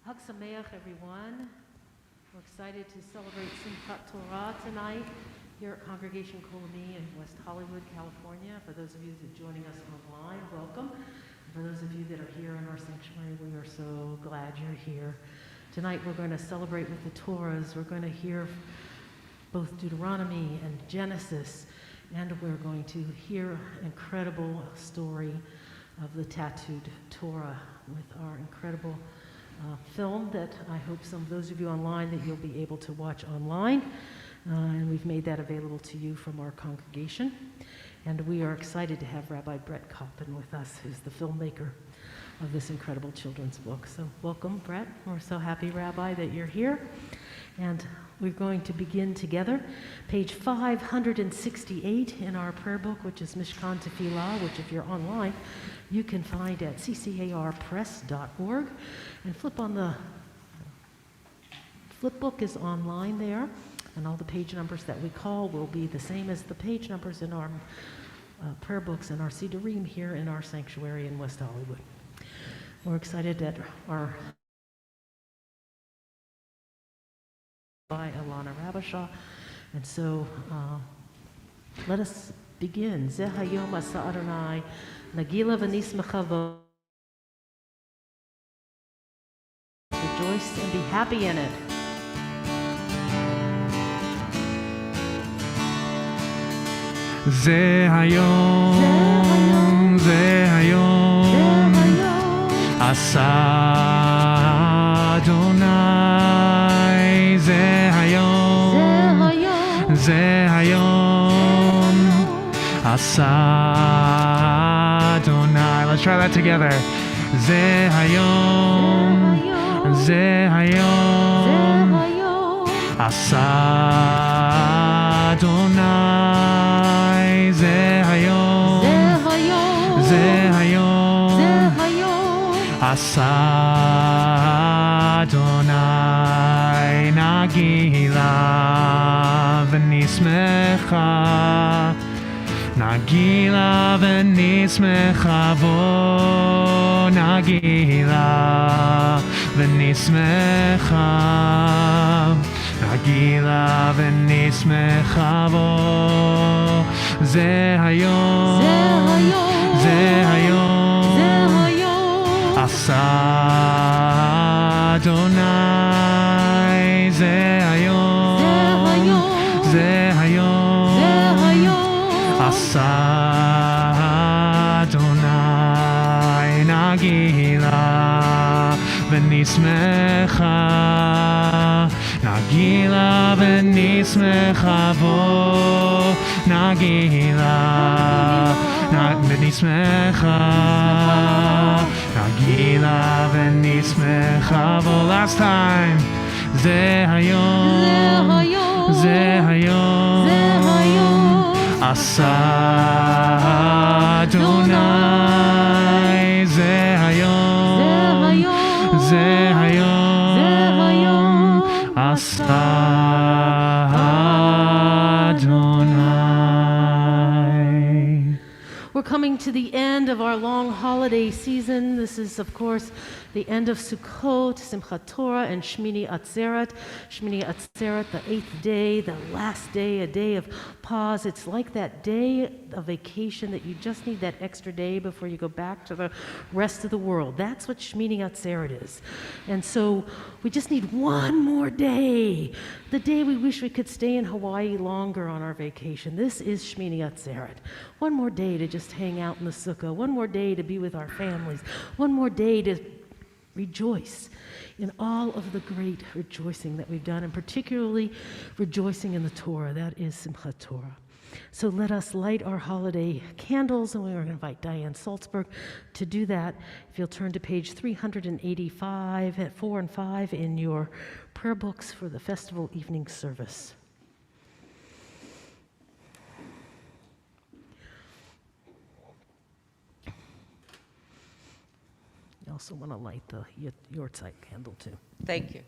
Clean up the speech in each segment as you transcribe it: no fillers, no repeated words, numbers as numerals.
Hag Sameach, everyone. We're excited to celebrate Simchat Torah tonight here at Congregation Kol Ami in West Hollywood, California. For those of you that are joining us online, welcome. For those of you that are here in our sanctuary, we are so glad you're here. Tonight we're going to celebrate with the Torahs. We're going to hear both Deuteronomy and Genesis, and we're going to hear an incredible story of the tattooed Torah with our incredible film that I hope some of those of you online that you'll be able to watch online. And we've made that available to you from our congregation. And we are excited to have Rabbi Brett Koppen with us, who's the filmmaker of this incredible children's book. So welcome, Brett. We're so happy, Rabbi, that you're here. And we're going to begin together. Page 568 in our prayer book, which is Mishkan Tefillah, which if you're online, you can find at ccarpress.org. And flip book is online there, and all the page numbers that we call will be the same as the page numbers in our prayer books and our Sidurim here in our sanctuary in West Hollywood. We're excited that our by Alana Rabasha, and so let us begin. Zeh hayom asa Adonai nagila v'nismecha vo. Rejoice and be happy in it. Zeh hayom asa Adonai. Zeh hayom asa Adonai. Let's try that together. Zeh hayom asa Adonai. Zeh hayom asa Adonai. Nagila v'nismecha, nagila v'nismecha vo, nagila v'nismecha, nagila v'nismecha vo. Zeh hayom asa Adonai. Zeh hayom asa Adonai. Nagila v'nismecha, nagila v'nismecha vo, nagila v'nismecha, nagila v'nismecha vo. Last time. Zeh hayom asa Adonai. Zeh hayom asa Adonai. We're coming to the end of our long holiday season. This is, of course, the end of Sukkot, Simchat Torah, and Shmini Atzeret. Shmini Atzeret, the 8th day, the last day, a day of pause. It's like that day of vacation that you just need that extra day before you go back to the rest of the world. That's what Shmini Atzeret is. And so we just need one more day, the day we wish we could stay in Hawaii longer on our vacation. This is Shmini Atzeret. One more day to just hang out in the sukkah, one more day to be with our families, one more day to rejoice in all of the great rejoicing that we've done, and particularly rejoicing in the Torah. That is Simchat Torah. So let us light our holiday candles, and we are going to invite Diane Salzberg to do that. If you'll turn to page 385 at 4 and 5 in your prayer books for the festival evening service. You also want to light the Yortzeit candle too. Thank you.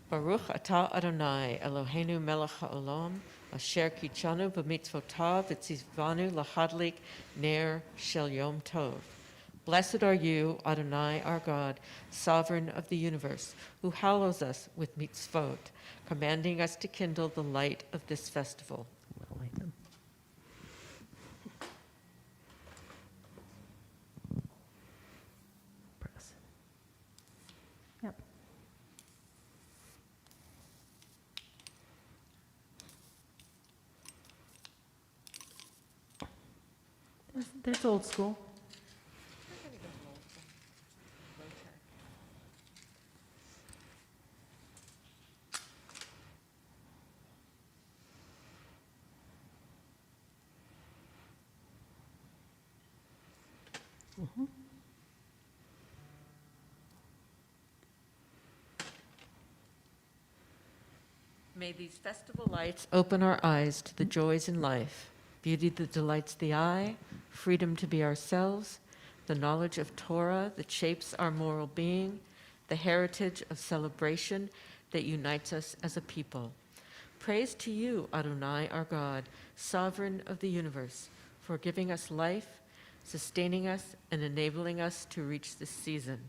Baruch atah Adonai Eloheinu melech haolam asher kitshanu b'mitzvotav v'tzivanu lahadlik ner shel yom tov. Blessed are you, Adonai, our God, sovereign of the universe, who hallows us with mitzvot, commanding us to kindle the light of this festival. We'll light them. Press. Yep. There's old school. May these festival lights open our eyes to the joys in life, beauty that delights the eye, freedom to be ourselves, the knowledge of Torah that shapes our moral being, the heritage of celebration that unites us as a people. Praise to you, Adonai, our God, sovereign of the universe, for giving us life, sustaining us, and enabling us to reach this season.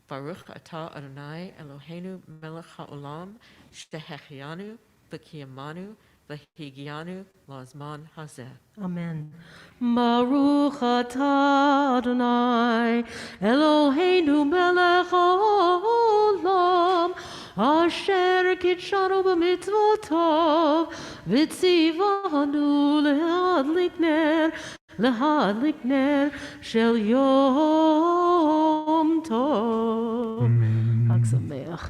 Baruch atah Adonai Eloheinu melech haolam shehechianu v'kiyamanu v'higianu lazman hazeh. Amen. Baruch atah Adonai Eloheinu melech haolam asher kitshanu b'mitzvotav v'tzivanu lehadlik ner shel yom tov. Amen. Chag Sameach.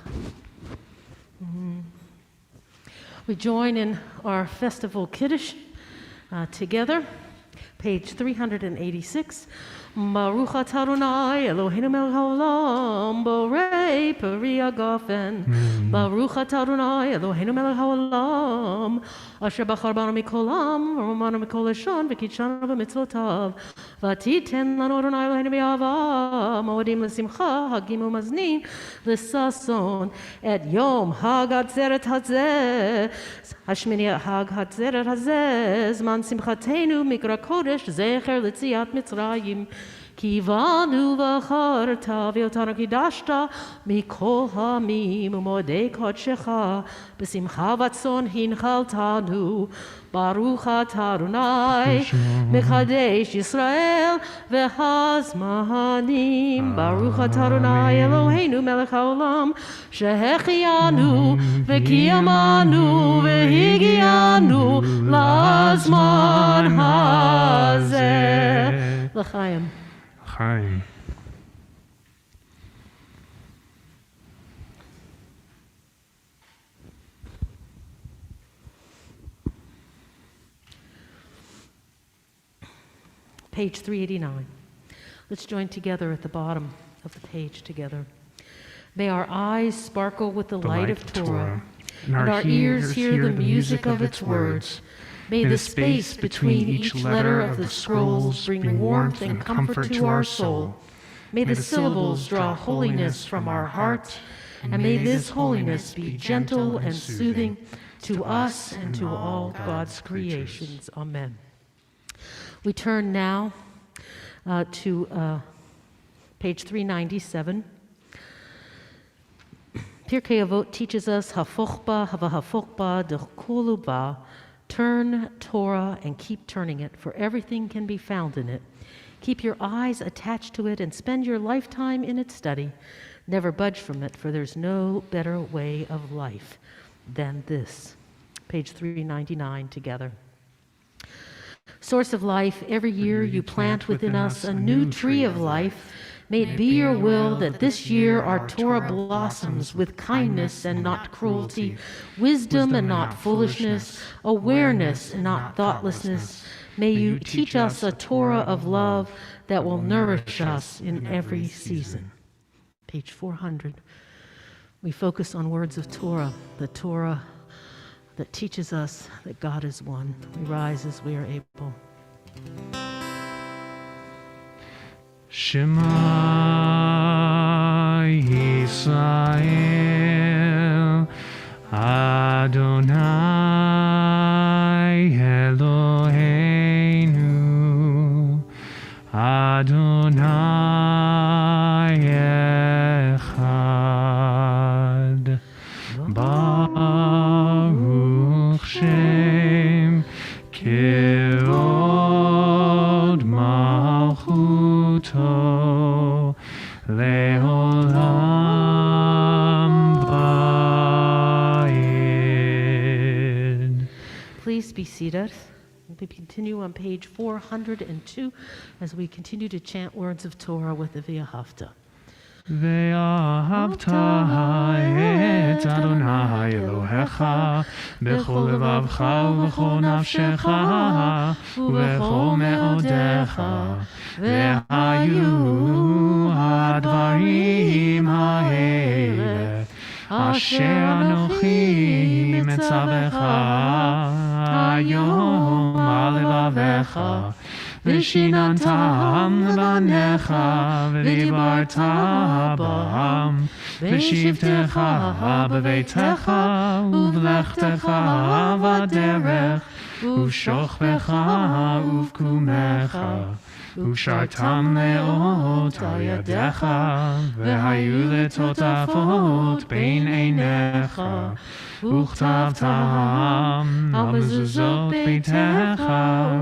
We join in our festival Kiddush together, page 386. Baruch atah Adonai Eloheinu melech haolam borei peri hagafen. Baruch atah Adonai Eloheinu melech haolam asher bachar banu mikol am v'romanu mikol lashon v'kidshanu b'mitzvotav v'titen lanu Adonai Eloheinu b'ahava moedim l'simcha hagim u'maznin l'sason et yom hag hatzeret hazeh hashmini hag hatzeret hazeh zman simchatenu mikra kodesh zecher l'tziat Mitzrayim Kivanu v'charta v'yotanu kidashta mikol hamim u'modei kodshecha b'simcha v'tzon hinchaltanu Baruch atah Adonai Mechadesh Yisrael v'hazmanim Baruch atah Adonai Eloheinu melech haolam shehechianu v'kiyamanu v'higianu lazman hazeh. L'chaim. Chaim. Page 389. Let's join together at the bottom of the page together. May our eyes sparkle with the light of Torah, and our ears hear the music of its words. May the space between each letter of the scrolls bring warmth and comfort to our soul. May the syllables draw holiness from our hearts, and may this holiness be gentle and soothing to us and to all God's creations. Amen. We turn now to page 397. Pirkei Avot teaches us hafochba havahafochba dechkoluba. Turn Torah and keep turning it, for everything can be found in it. Keep your eyes attached to it and spend your lifetime in its study. Never budge from it, for there's no better way of life than this. Page 399 together. Source of life, every year you plant within us a new tree of life. May it be your will that this year our Torah blossoms with kindness and not cruelty, wisdom and not foolishness, awareness and not thoughtlessness. May you teach us a Torah of love that will nourish us in every season. Page 400. We focus on words of Torah, the Torah that teaches us that God is one. We rise as we are able. Shema Yisrael Adonai Eloheinu Adonai Echad. Baruch Shem Kivod Malchuto Leolam Vayed. Please be seated. We continue on page 402 as we continue to chant words of Torah with the V'ahavta. ואהבת את אדוני אלוהיך בכל לבבך ובכל נפשך ובכל מאודיך והיו הדברים האלה אשר אנוכי מצווך היום על לבביך ושיננתם לבניך ודיברת בם בשבתך בביתך ובלכתך בדרך ובשוכבך ובקומך ושרתם לאות על ידיך והיו לטוטפות בין עיניך וכתבתם על מזוזות ביתך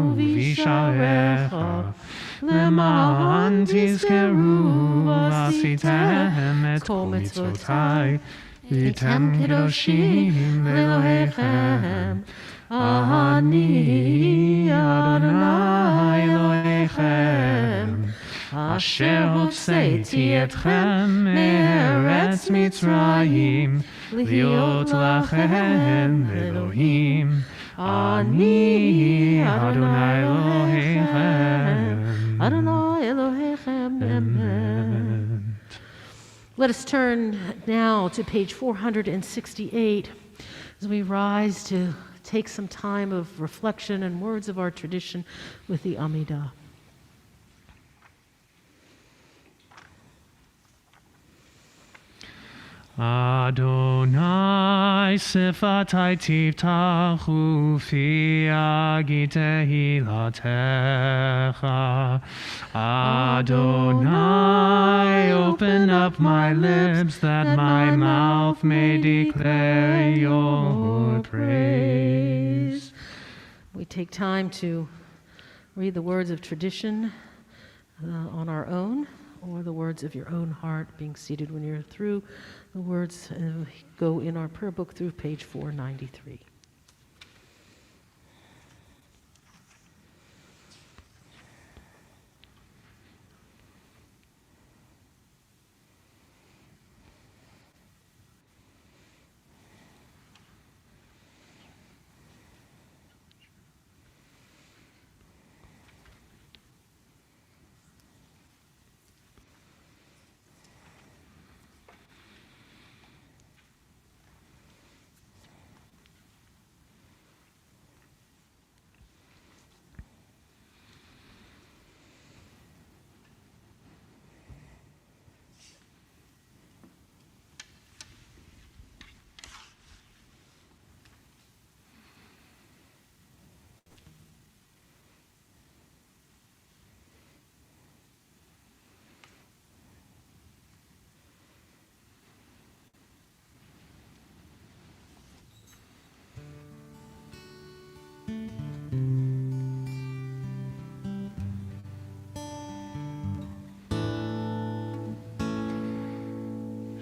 ובשעריך למען תזכרו ועשיתם את כל מצוותיי והייתם קדושים לאלוהיכם אני אדוני אלוהיכם אשר הוצאתי אתכם מארץ מצרים להיות לכם אלוהים אני אדוני אלוהיכם Adonai Elohechem Emet. Let us turn now to page 468 as we rise to take some time of reflection and words of our tradition with the Amidah. Adonai sifatai tiftach ufi agi tehilatecha. Adonai, open up my lips that my mouth may declare your praise. We take time to read the words of tradition on our own, or the words of your own heart, being seated when you're through. The words go in our prayer book through page 493.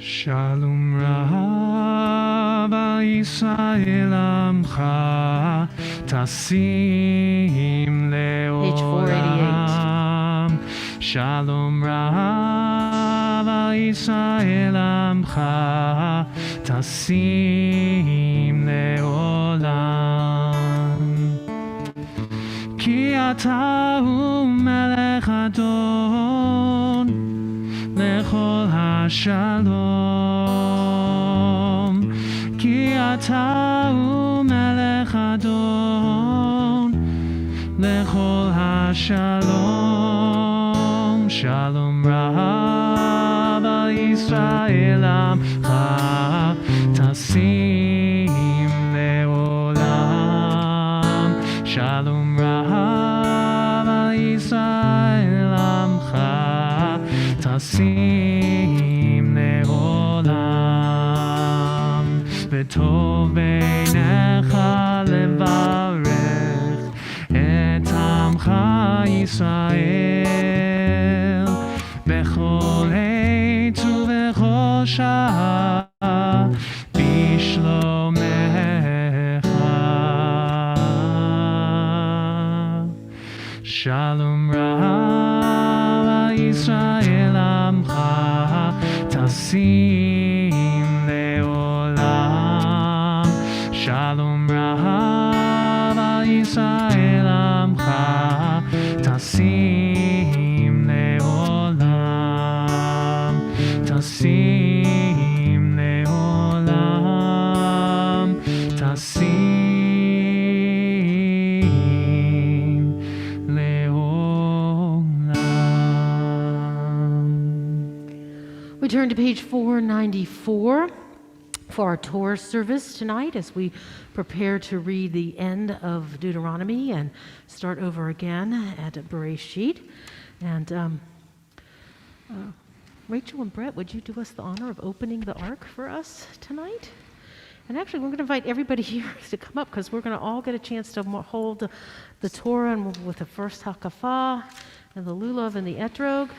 Shalom Rav Yisrael Amcha Tasim Leolam. Shalom Rav Yisrael Amcha Tasim Leolam. Ki ata hu melech adon lechol hashalom. Ki ata hu melech adon lechol hashalom. Shalom Rav Yisrael Amcha Tasim Leolam. Shalom Rav Yisrael Amcha טסים לעולם, וטוב בעיניך לברך את עמך ישראל בכל עת ובכל שעה בשלומך. שלום רב על ישראל עמך תשים לעולם. שלום רב על ישראל עמך תשים לעולם. תשים לעולם. תשים We turn to page 494 for our Torah service tonight as we prepare to read the end of Deuteronomy and start over again at Bereshit. And Rachel and Brett, would you do us the honor of opening the ark for us tonight? And actually, we're going to invite everybody here to come up because we're going to all get a chance to hold the Torah and with the first Hakafah and the Lulav and the Etrog.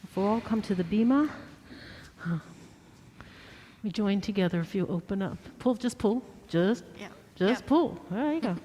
If we'll all come to the Bima. We join together if you open up. Pull, just pull. Just pull. There you go.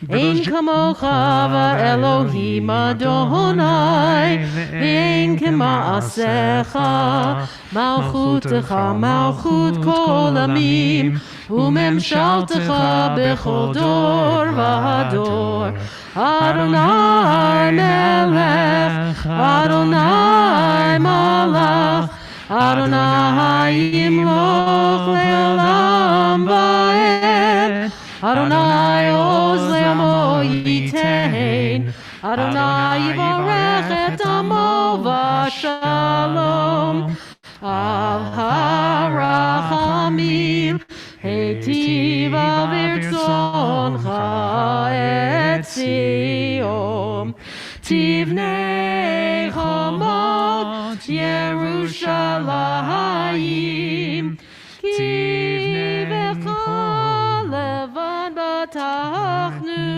Ein kamocha va'Elohim Adonai, ve'ein kema'asecha, malchutecha malchut kol amim, u'memshaltecha bechol dor v'ador. Adonai melech, Adonai malach, Adonai yimloch le'olam va'ed. Adonai oz le'amo yitein. Adonai yivarech et amo v'shalom. Al harachamim heitiv al virtzoncha et Zion. Tivnei chomot Yerushalayim. Batachnu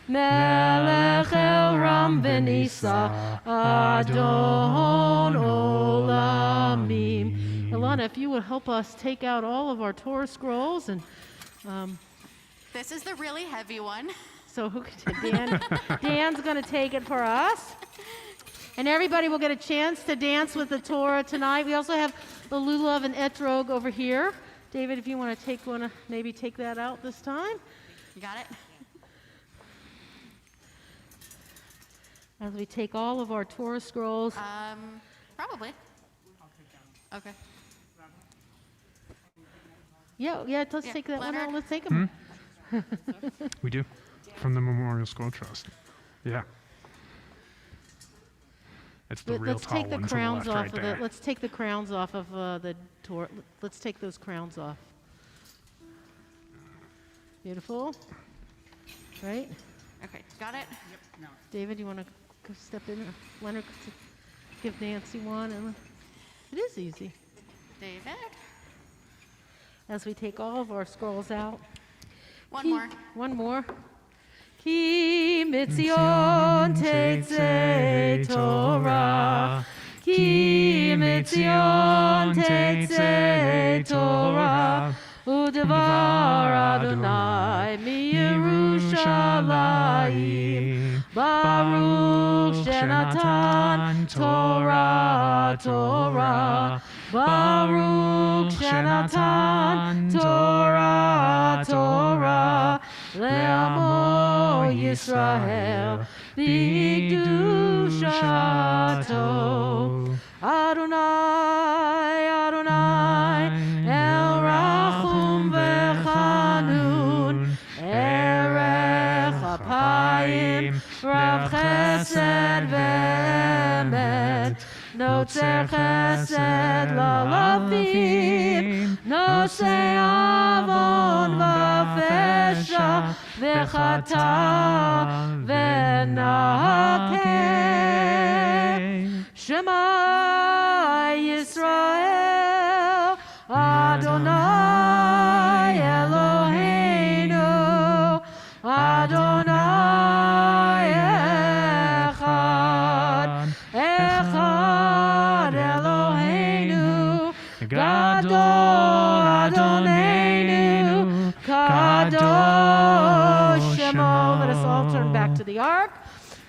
Melech El Ram Venisa Adon Olamim. Ilana, if you would help us take out all of our Torah scrolls and this is the really heavy one. So who can Dan's going to take it for us. And everybody will get a chance to dance with the Torah tonight. We also have the Lulav and Etrog over here. David, if you want to maybe take that out this time. You got it? As we take all of our Torah scrolls. Probably. Okay. Yeah, let's take that one Leonard? out. Let's take them. We do. From the Memorial Scroll Trust. Yeah. It's the real tall one to the left right there. Let's take the crowns off of the Torah. Let's take those crowns off. Beautiful. Right? Okay, got it? Yep. No. David, you want to step in? Leonard, give Nancy one. And it is easy. David? As we take all of our scrolls out. One more. Ki mitzion tetzei Torah. Ki mitzion tetzei Torah. Udevar Adonai mi Yerushalayim. Baruch Shenatan Torah. Baruch Shenatan Torah. Le'amo Yisrael b'kedushato. Adonai, El Rachum v'Chanun, Erech Apayim, Rav Chesed v'Emet, Notzer Chesed la'lavim, Nosei Avon v'Fesha, V'chata v'Nakeh. Shema Yisrael, Adonai Eloheinu, Adonai Echad, Echad Eloheinu, Gadol Adonenu, Kadosh Shemo. Let us all turn back to the ark.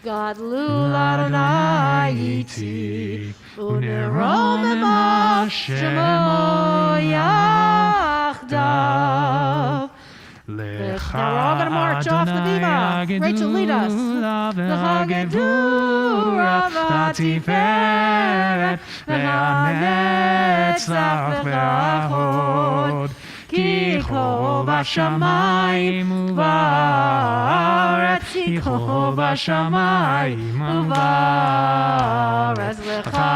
Gadlu Adonai Iti, Unerom Ema Shemo Yachdav. Now we're all going to march off the bima. Rachel, lead us. L'chagedur v'tiferet v'hanetzach v'chod ki chol b'shamayim u'va'aretz ki chol b'shamayim u'va'aretz L'cha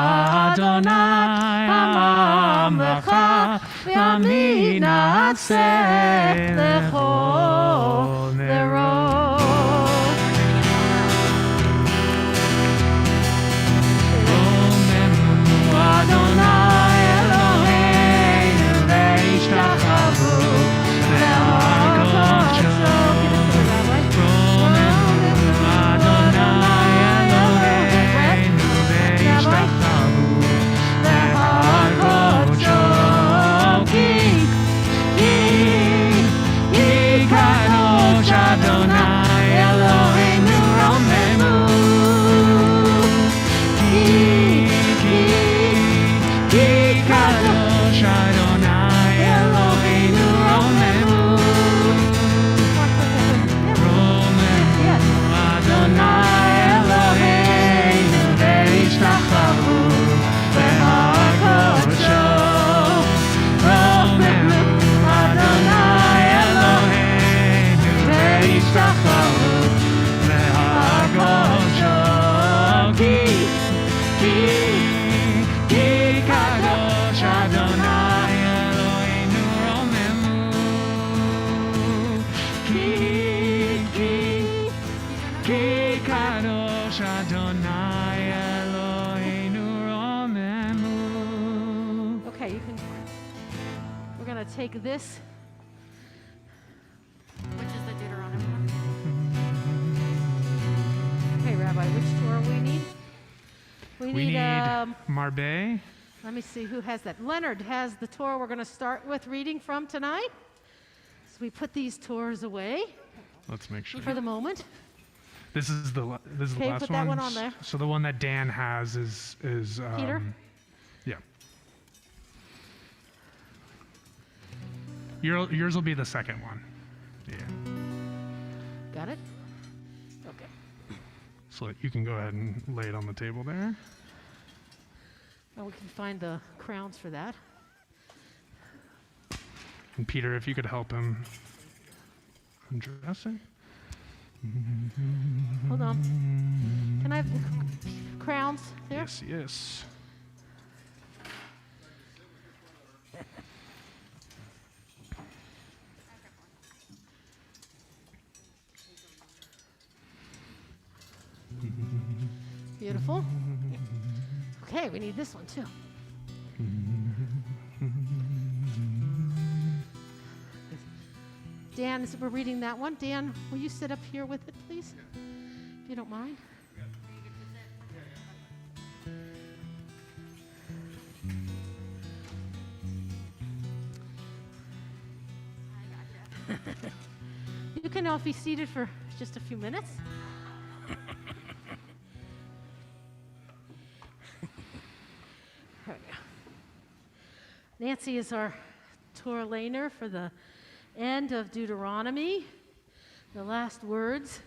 Adonai ha'mamlecha v'yamin ha'atzeh l'chol nerot. Adonai Eloheinu ve'ishtachavu ve'har kodsho. Adonai Eloheinu ve'ishtachavu ve'har kodsho. Ki kadosh Adonai Eloheinu romemu. Ki kadosh Adonai Eloheinu romemu. Adonai Eloheinu ve'ishtachavu ve'har kodsho. Romemu Adonai Eloheinu ve'ishtachavu ve'har kodsho. Ki kadosh Adonai Eloheinu romemu. Ki kadosh Adonai Eloheinu romemu. Okay, you can. We're gonna take this. Which is the Deuteronomy one? Okay, Rabbi, which Torah we need? We We need need. Marbe. Let me see who has that. Leonard has the Torah we're going to start with reading from tonight. So we put these Torahs away Let's make sure. for the moment. This is the Okay, last put that one one. on there. So the one that Dan has is Peter? Yeah. Yours will be the second one. Yeah. Got it? Okay. So you can go ahead and lay it on the table there. Now we can find the crowns for that. And Peter, if you could help him undress it. Hold on. Can I have the crowns there? Yes, yes. Beautiful. Okay, we need this one too. Dan, as we're reading that one, Dan, will you sit up here with it, please? If you don't mind. You can all be seated for just a few minutes. There we go. Nancy is our Torah laner for the end of Deuteronomy, the last words.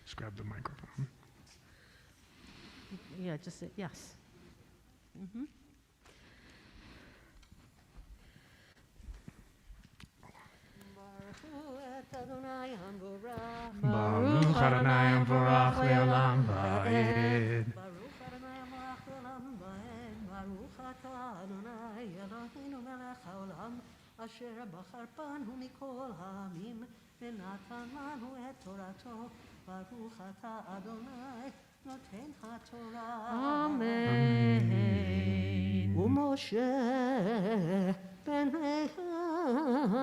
Just grab the microphone. Yeah, just say yes. Mm-hmm. Baruch Adonai Amvorach Le'olam Va'ed. Baruch Adonai Amvorach Le'olam Va'ed. Baruch Atah Adonai Eloheinu melech haolam אשר בחר בנו מכל העמים, ונתן לנו את תורתו. ברוך אתה אדוני, נותן התורה. Amen. ומשה בן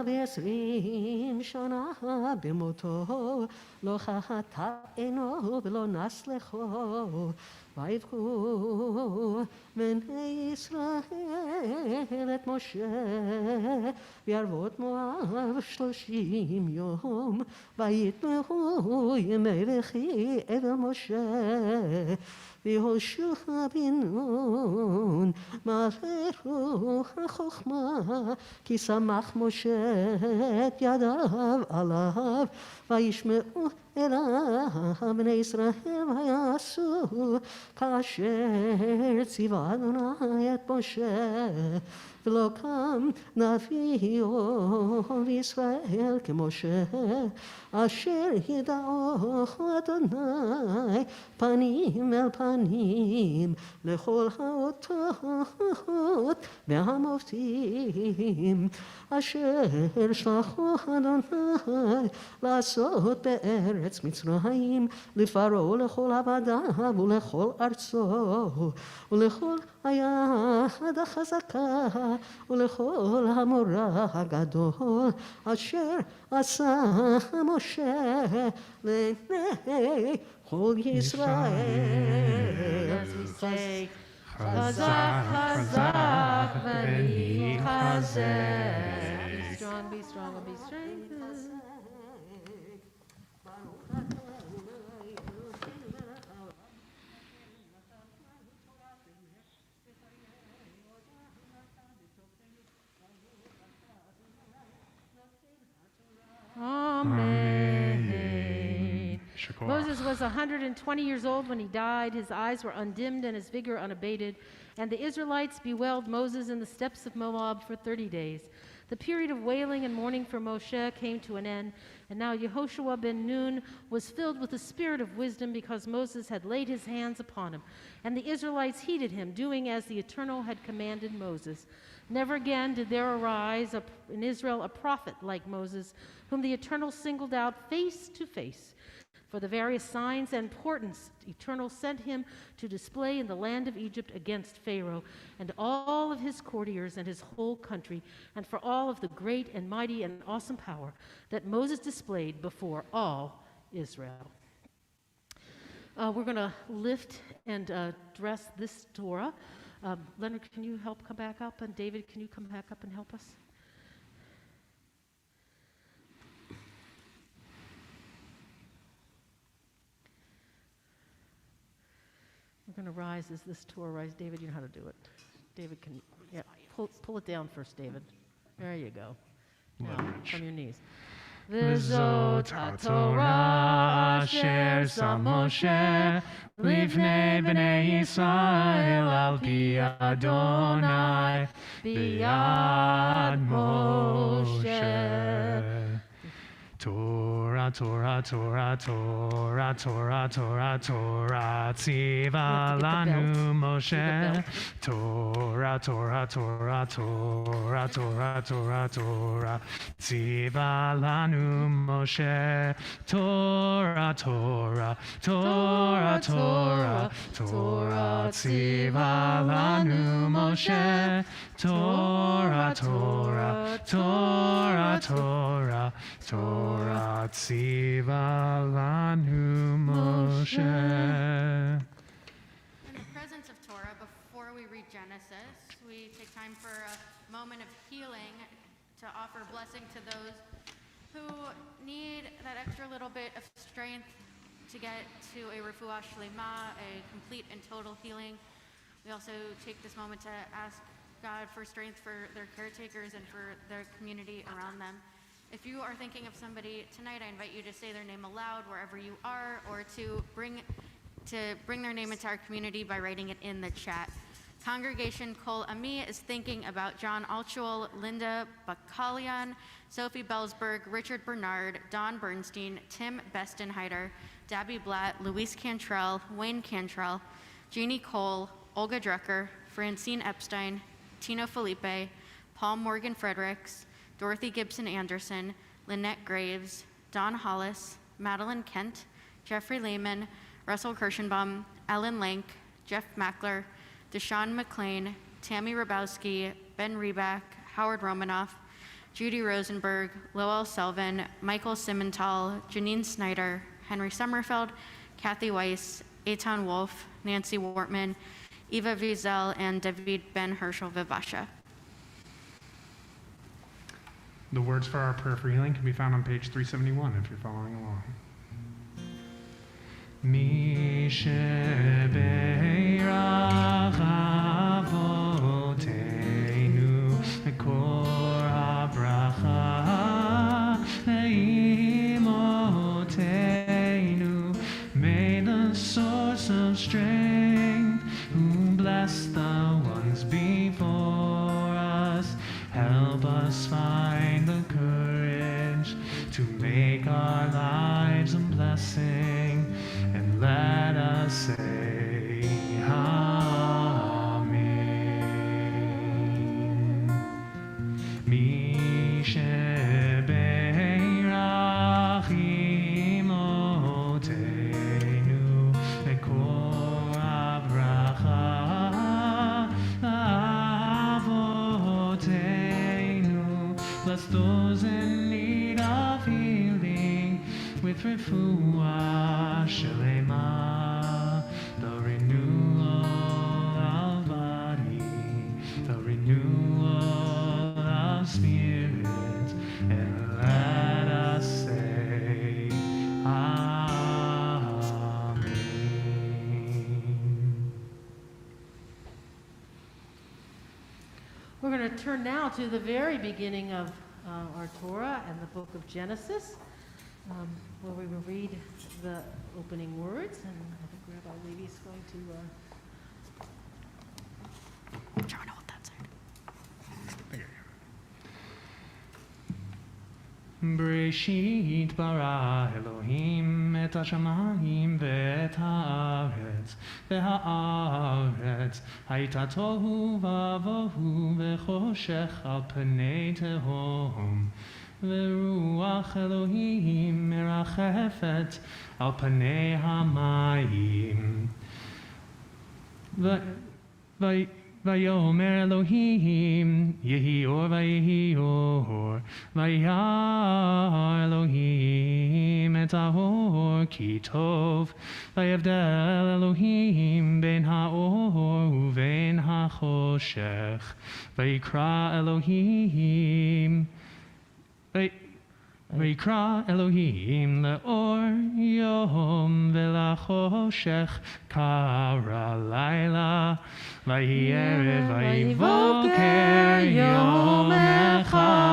120 שנה במותו, לא חטא עינו ולא נסלחו. ויבכו בני ישראל את משה בערבות מואב 30 יום, ויתמהו ימי וכי אבל משה ויהושע בן נון מלא רוח החוכמה, כי סמך משה את ידיו עליו, וישמעו אליו בני ישראל ויעשו כאשר ציווה אדוני את משה. ולא קם נביא אוהב ישראל כמשה, אשר ידעו אדוני פנים אל פנים לכל האותות והמופתים אשר שלחו אדוני לעשות בארץ מצרים, לפרעה ולכל עבדיו ולכל ארצו ולכל היד החזקה ולכל המורה הגדול אשר עשה משה לעיני כל ישראל. As we say, Chazak, Chazak, Vani Chazek. Be strong, be strong, and be strengthened. Amen. Shakur. Moses was 120 years old when he died. His eyes were undimmed and his vigor unabated. And the Israelites bewailed Moses in the steppes of Moab for 30 days. The period of wailing and mourning for Moshe came to an end. And now Yehoshua ben Nun was filled with the spirit of wisdom because Moses had laid his hands upon him. And the Israelites heeded him, doing as the Eternal had commanded Moses. Never again did there arise in Israel a prophet like Moses, whom the Eternal singled out face to face. For the various signs and portents the Eternal sent him to display in the land of Egypt against Pharaoh and all of his courtiers and his whole country, and for all of the great and mighty and awesome power that Moses displayed before all Israel. We're going to lift and dress this Torah. Leonard, can you help come back up? And David, can you come back up and help us? We're going to rise as this Torah rise. David, you know how to do it. David, can yeah, pull it down first, David. There you go. Now, Leverage. from your knees. V'zot haTorah asher sam Moshe lifnei bnei Yisrael al pi Adonai biyad Moshe. Torah, Torah, Torah, Torah, Torah, Torah, Torah, tziva lanu Moshe. Torah, Torah, Torah, Torah, Torah, Torah, Torah, tziva lanu Moshe. Torah, Torah, Torah, Torah, Torah, tziva lanu Moshe. Torah, Torah, Torah, Torah, Torah, tziva lanu Moshe. In the presence of Torah, before we read Genesis, we take time for a moment of healing to offer blessing to those who need that extra little bit of strength to get to a refuah shlema, a complete and total healing. We also take this moment to ask God for strength for their caretakers and for their community around them. If you are thinking of somebody tonight, I invite you to say their name aloud wherever you are, or to bring their name into our community by writing it in the chat. Congregation Kol Ami is thinking about John Altuel, Linda Bakalian, Sophie Bellsberg, Richard Bernard, Don Bernstein, Tim Bestenheider, Dabby Blatt, Luis Cantrell, Wayne Cantrell, Jeannie Cole, Olga Drucker, Francine Epstein, Tino Felipe, Paul Morgan Fredericks, Dorothy Gibson Anderson, Lynette Graves, Don Hollis, Madeline Kent, Jeffrey Lehman, Russell Kirschenbaum, Ellen Lank, Jeff Mackler, Deshaun McLean, Tammy Rabowski, Ben Reback, Howard Romanoff, Judy Rosenberg, Lowell Selvin, Michael Simmental, Janine Snyder, Henry Sommerfeld, Kathy Weiss, Eitan Wolf, Nancy Wortman, Eva Wiesel, and David Ben Herschel Vivasha. The words for our prayer for healing can be found on page 371 if you're following along. Mi shebeirach avotenu ekor habracha leimotenu. May the source of strength who bless the ones before us help us find the courage to make our lives a blessing, and let us say Amen. Mi shebeirach imotenu ekor habracha avotenu. Bless those in need of healing with refuah shelema, the renewal of body, the renewal of spirit, and let us say Amen. We're going to turn now to the very beginning of our Torah and the book of Genesis, where we will read the opening words, and I think Rabbi Levi is going to... Trying to hold that side. Breshit bara Elohim et hashamayim ve'et haaretz, ve'haaretz hayta tohu vavohu ve'choshech al pnei tehom, ve'ruach Elohim merachefet al pnei hamayim. Vayomer Elohim yehi or vayehi or, vayar Elohim et ahor ki tov, vayavdel Elohim ben haor uven hachoshech, vayikra Elohim Vayikra Elohim le'or yom ve'lachoshech kara laila, vayi erev vayi boker yom echad.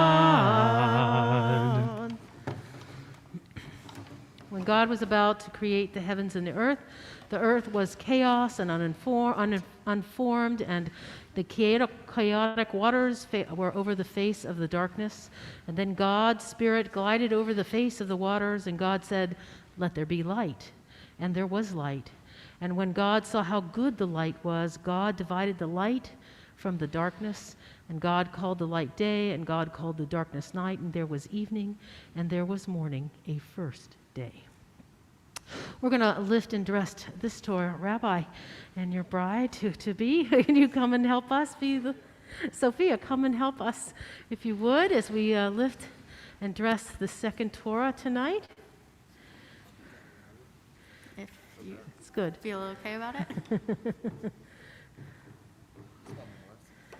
When God was about to create the heavens and the earth was chaos and unformed, and the chaotic waters were over the face of the darkness. And then God's Spirit glided over the face of the waters, and God said, "Let there be light." And there was light. And when God saw how good the light was, God divided the light from the darkness. And God called the light day, and God called the darkness night. And there was evening, and there was morning, a first day. We're going to lift and dress this Torah, Rabbi, and your bride to be. Can you come and help us be the... Sophia, come and help us, if you would, as we lift and dress the second Torah tonight. If you It's good. feel okay about it.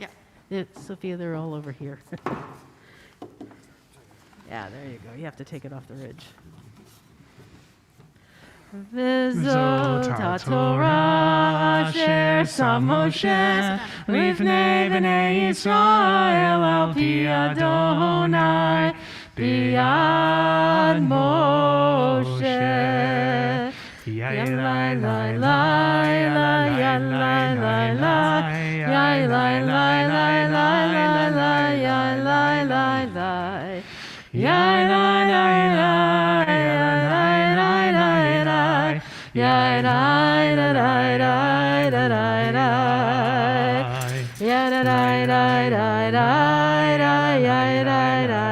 Yeah. Sophia, they're all over here. Yeah, there you go. You have to take it off the ridge. V'zot HaTorah asher sam Moshe lifnei bnei Yisrael al pi Adonai biyad Moshe. Yai lai lai lai lai yai lai lai lai yai lai lai lai lai lai lai yai lai lai lai yai lai lai lai yai lai lai lai lai lai yai lai lai lai lai yai lai lai lai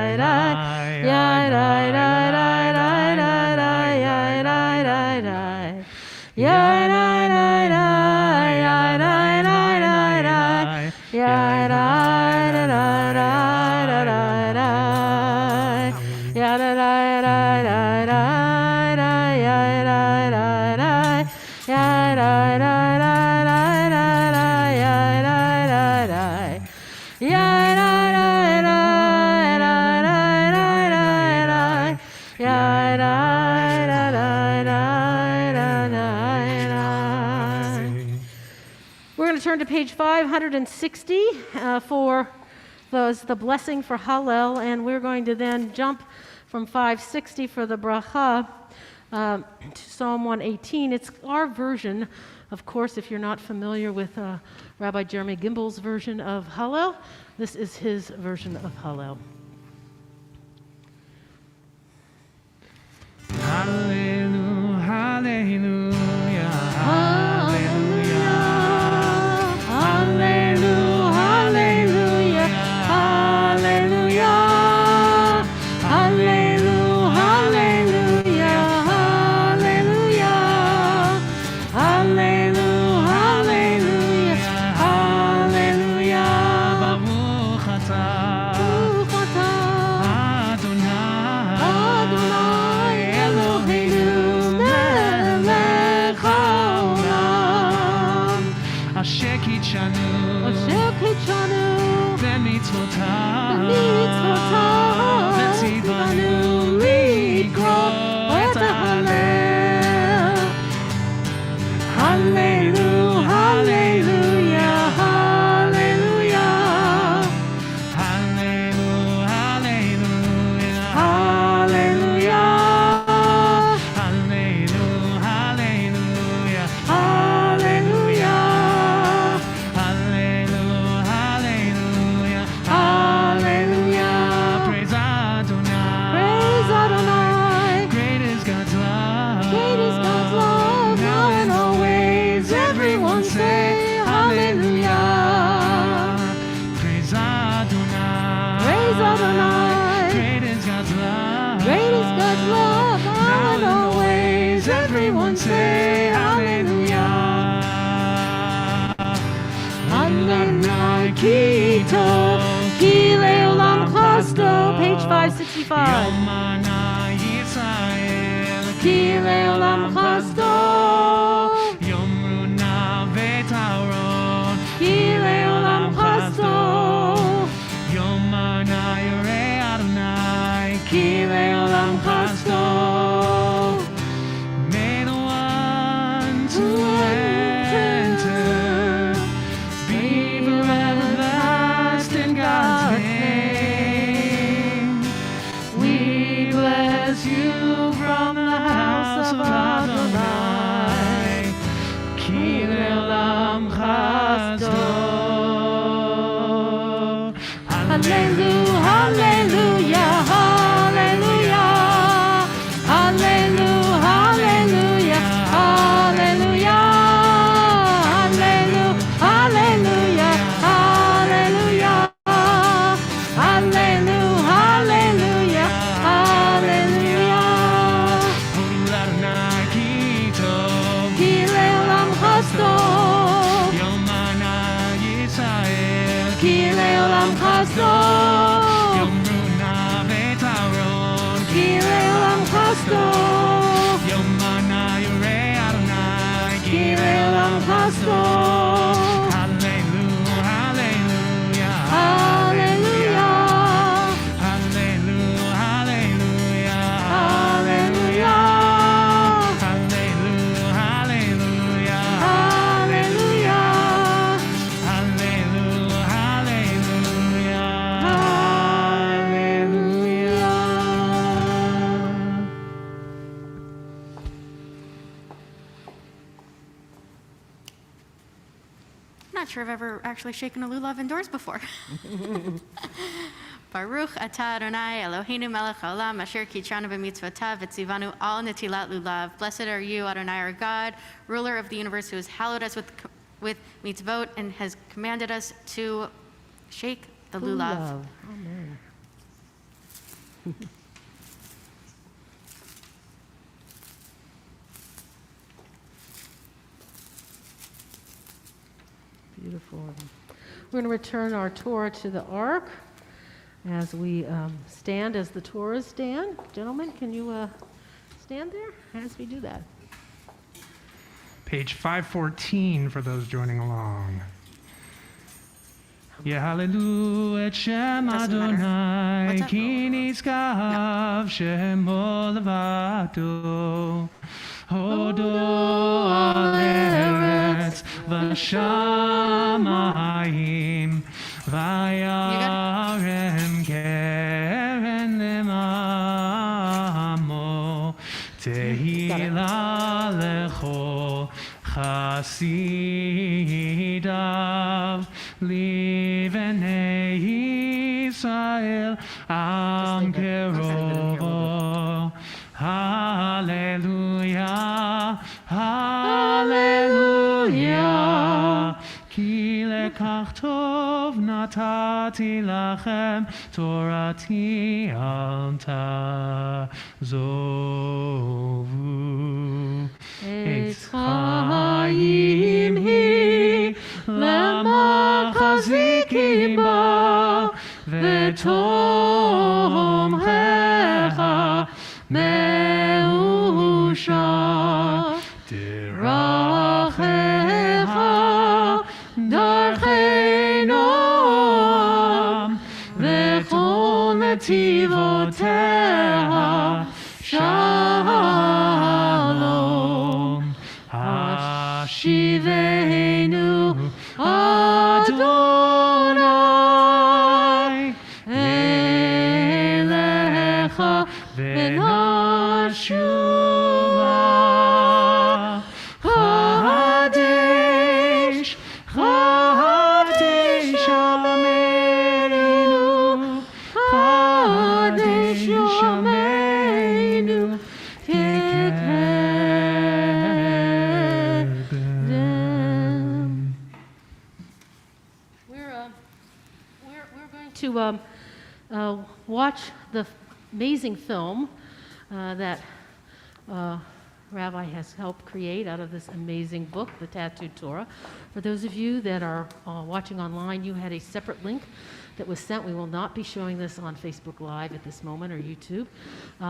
Ya da da da da da da ya da da da ya da da da da da da ya da da da ya da da da da da da ya da da da da da. We're going to turn to page 560 for the blessing for Hallel, and we're going to then jump from 560 for the bracha to Psalm 118. It's our version, of course, if you're not familiar with Rabbi Jeremy Gimbel's version of Hallel, this is his version of Hallel. Hallelujah, hallelujah, hallelujah, Hallelujah, hallelujah, hallelujah, hallelujah, hallelujah, hallelujah, hallelujah, hallelujah, Baruch atah, Baruch atah, Adonai, Adonai Eloheinu melech haolam, Asher kitshanu, Asher kitshanu b'mitzvotav, b'mitzvotav, v'tzivanu לקרוא את ההלל. Hallelujah, hallelujah, hallelujah, Hallelujah, hallelujah, hallelujah, hallelujah, hallelujah, hallelujah, hallelujah, hallelujah, hallelujah. praise Adonai, Praise Adonai. great is God's love, Great is God's love, now and always. Everyone say hallelujah. praise Adonai, Praise Adonai. great is God's love, Great is God's love, now and always. Everyone say hallelujah. Adonai ki tov, ki leolam chasdo. Page 565. Yomana Yisrael, Ki leolam chasdo. Yomruna v'taron, Ki leolam chasdo. Yomana Yoreh Adonai, Ki leolam chasdo. May the one to enter be forever in God's name. We bless you from the house of Adonai. Ki le'olam chasdo. Hallelujah, hallelujah, hallelujah, hallelujah, hallelujah, hallelujah, hallelujah, hallelujah, hallelujah, hallelujah, hallelujah. Holy Adonai ki tov. Ki leolam chasdo, Yomana Yisrael, ki leolam chasdo, Yomruna v'taron, ki leolam chasdo. Yomana Yoreh Adonai, Ki leolam chasdo. Hallelujah, hallelujah, Hallelujah, hallelujah, hallelujah, hallelujah, hallelujah, hallelujah, hallelujah, hallelujah, hallelujah, hallelujah. I'm not sure I've ever actually shaken a lulav indoors before. Baruch atah Adonai Eloheinu melech haolam asher kitshanu b'mitzvotav v'tzivanu al netilat lulav. Blessed are you, Adonai our God, ruler of the universe, who has hallowed us with mitzvot and has commanded us to shake the lulav. Amen. Beautiful. We're going to return our Torah to the ark. as we stand as the Torahs stand. Gentlemen, can you stand there as we do that? Page 514 for those joining along. Yehallelu et Shem Doesn't matter. Adonai, What's up? ki nitzkav shemo levado. Hodo al eretz v'shamayim, vayarem keren lemamo, tehila lecho chasidav, livnei Yisrael am kerovo. Hallelujah, hallelujah. Ki lekach tov natati lachem, torati al tazovu. Eitz chayim hi lama chazikim ba, v'tomchecha מאושר דרכיך דרכי נועם וכל נתיבותיה שלום השיבנו אדוני אליך ונשובה חדש חדש עמנו חדש עמנו כקדם. We're going to watch the amazing film that Rabbi has helped create out of this amazing book, The Tattooed Torah. For those of you that are watching online, you had a separate link that was sent. We will not be showing this on Facebook Live at this moment or YouTube,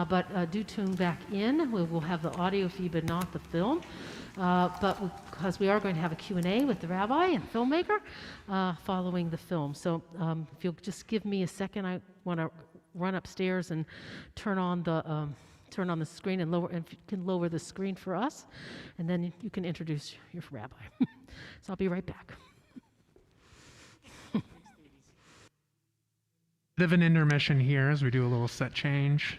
but do tune back in. We will have the audio feed, but not the film. But because we are going to have a Q&A with the rabbi and filmmaker following the film. So if you'll just give me a second, I want to run upstairs and turn on the screen and lower, and if you can lower the screen for us, and then you can introduce your rabbi. So I'll be right back. Bit of an intermission here as we do a little set change.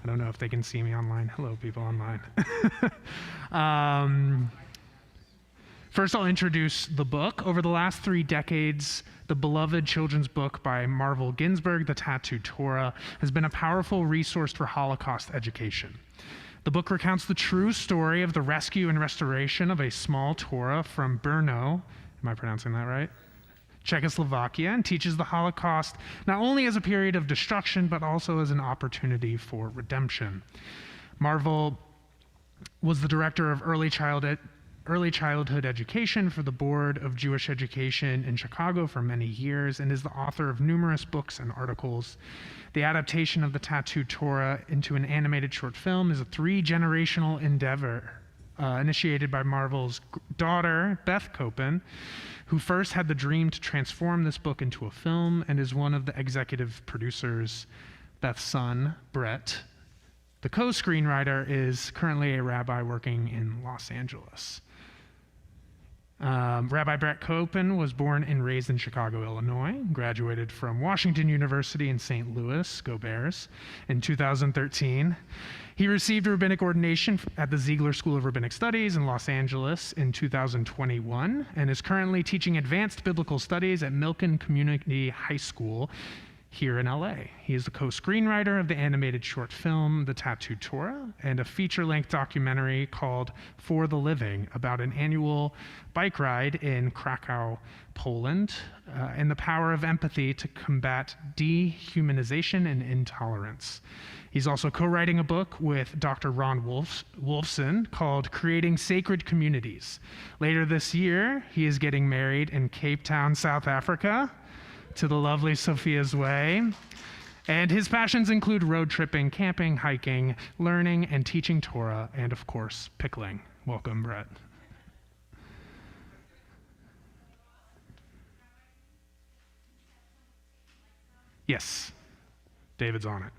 I don't know if they can see me online. Hello, people online. First, I'll introduce the book. Over the last 3 decades, the beloved children's book by Marvel Ginsburg, The Tattooed Torah, has been a powerful resource for Holocaust education. The book recounts the true story of the rescue and restoration of a small Torah from Brno, am I pronouncing that right? Czechoslovakia, and teaches the Holocaust not only as a period of destruction, but also as an opportunity for redemption. Marvel was the director of early childhood education for the Board of Jewish Education in Chicago for many years, and is the author of numerous books and articles. The adaptation of the Tattooed Torah into an animated short film is a 3-generational endeavor initiated by Marvel's daughter, Beth Copen, who first had the dream to transform this book into a film and is one of the executive producers. Beth's son, Brett, the co-screenwriter, is currently a rabbi working in Los Angeles. Rabbi Brett Copen was born and raised in Chicago, Illinois, graduated from Washington University in St. Louis, go Bears, in 2013. He received rabbinic ordination at the Ziegler School of Rabbinic Studies in Los Angeles in 2021 and is currently teaching advanced biblical studies at Milken Community High School here in LA. He is the co-screenwriter of the animated short film, The Tattooed Torah, and a feature-length documentary called For the Living about an annual bike ride in Krakow, Poland, and the power of empathy to combat dehumanization and intolerance. He's also co-writing a book with Dr. Ron Wolfson called Creating Sacred Communities. Later this year, he is getting married in Cape Town, South Africa, to the lovely Sophia's Way. And his passions include road tripping, camping, hiking, learning and teaching Torah, and of course, pickling. Welcome, Brett. Yes, David's on it.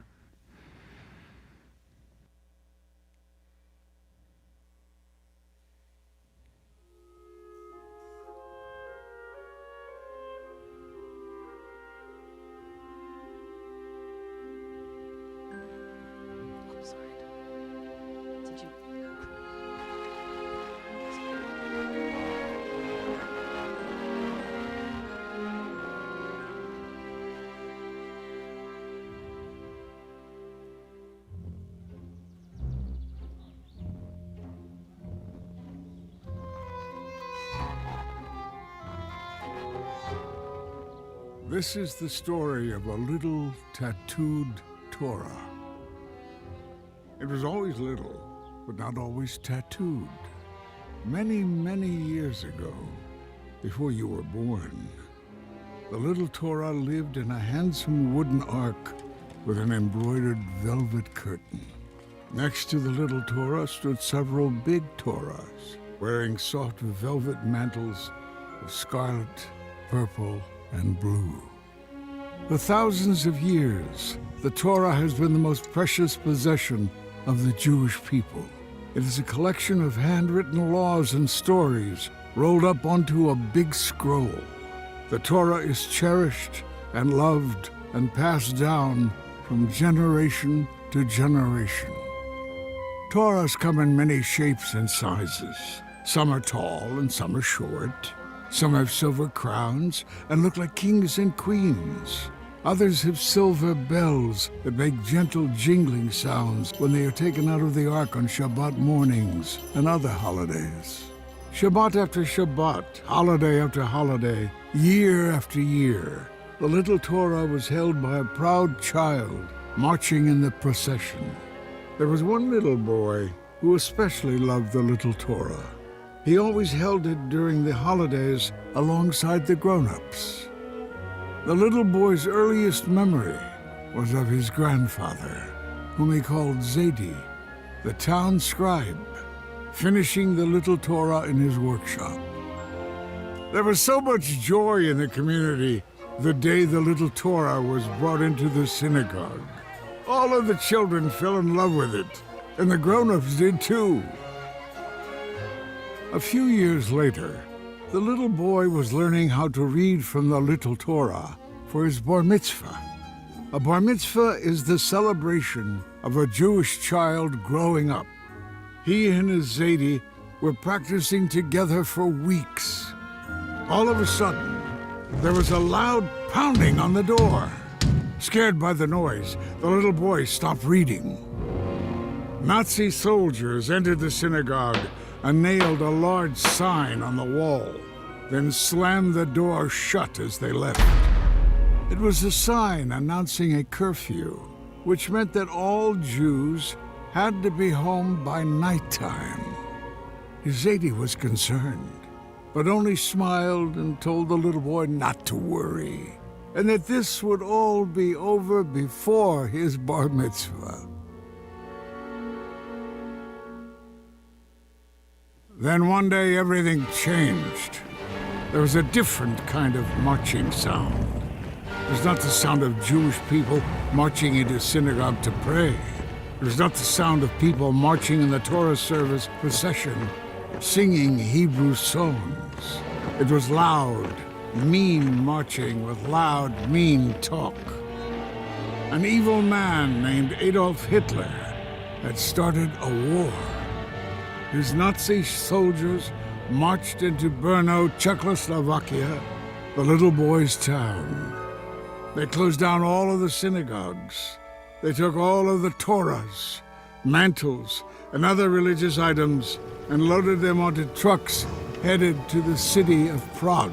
This is the story of a little tattooed Torah. It was always little, but not always tattooed. Many, many years ago, before you were born, the little Torah lived in a handsome wooden ark with an embroidered velvet curtain. Next to the little Torah stood several big Torahs, wearing soft velvet mantles of scarlet, purple, and blue. For thousands of years, the Torah has been the most precious possession of the Jewish people. It is a collection of handwritten laws and stories rolled up onto a big scroll. The Torah is cherished and loved and passed down from generation to generation. Torahs come in many shapes and sizes. Some are tall and some are short. Some have silver crowns and look like kings and queens. Others have silver bells that make gentle jingling sounds when they are taken out of the ark on Shabbat mornings and other holidays. Shabbat after Shabbat, holiday after holiday, year after year, the little Torah was held by a proud child marching in the procession. There was one little boy who especially loved the little Torah. He always held it during the holidays alongside the grown-ups. The little boy's earliest memory was of his grandfather, whom he called Zaidi, the town scribe, finishing the little Torah in his workshop. There was so much joy in the community the day the little Torah was brought into the synagogue. All of the children fell in love with it, and the grown-ups did too. A few years later, the little boy was learning how to read from the little Torah for his bar mitzvah. A bar mitzvah is the celebration of a Jewish child growing up. He and his Zaidi were practicing together for weeks. All of a sudden, there was a loud pounding on the door. Scared by the noise, the little boy stopped reading. Nazi soldiers entered the synagogue and nailed a large sign on the wall, then slammed the door shut as they left. It was a sign announcing a curfew, which meant that all Jews had to be home by nighttime. Zaidi was concerned, but only smiled and told the little boy not to worry, and that this would all be over before his bar mitzvah. Then one day everything changed. There was a different kind of marching sound. It was not the sound of Jewish people marching into synagogue to pray. It was not the sound of people marching in the Torah service procession, singing Hebrew songs. It was loud, mean marching with loud, mean talk. An evil man named Adolf Hitler had started a war. His Nazi soldiers marched into Brno, Czechoslovakia, the little boy's town. They closed down all of the synagogues. They took all of the Torahs, mantles, and other religious items and loaded them onto trucks headed to the city of Prague.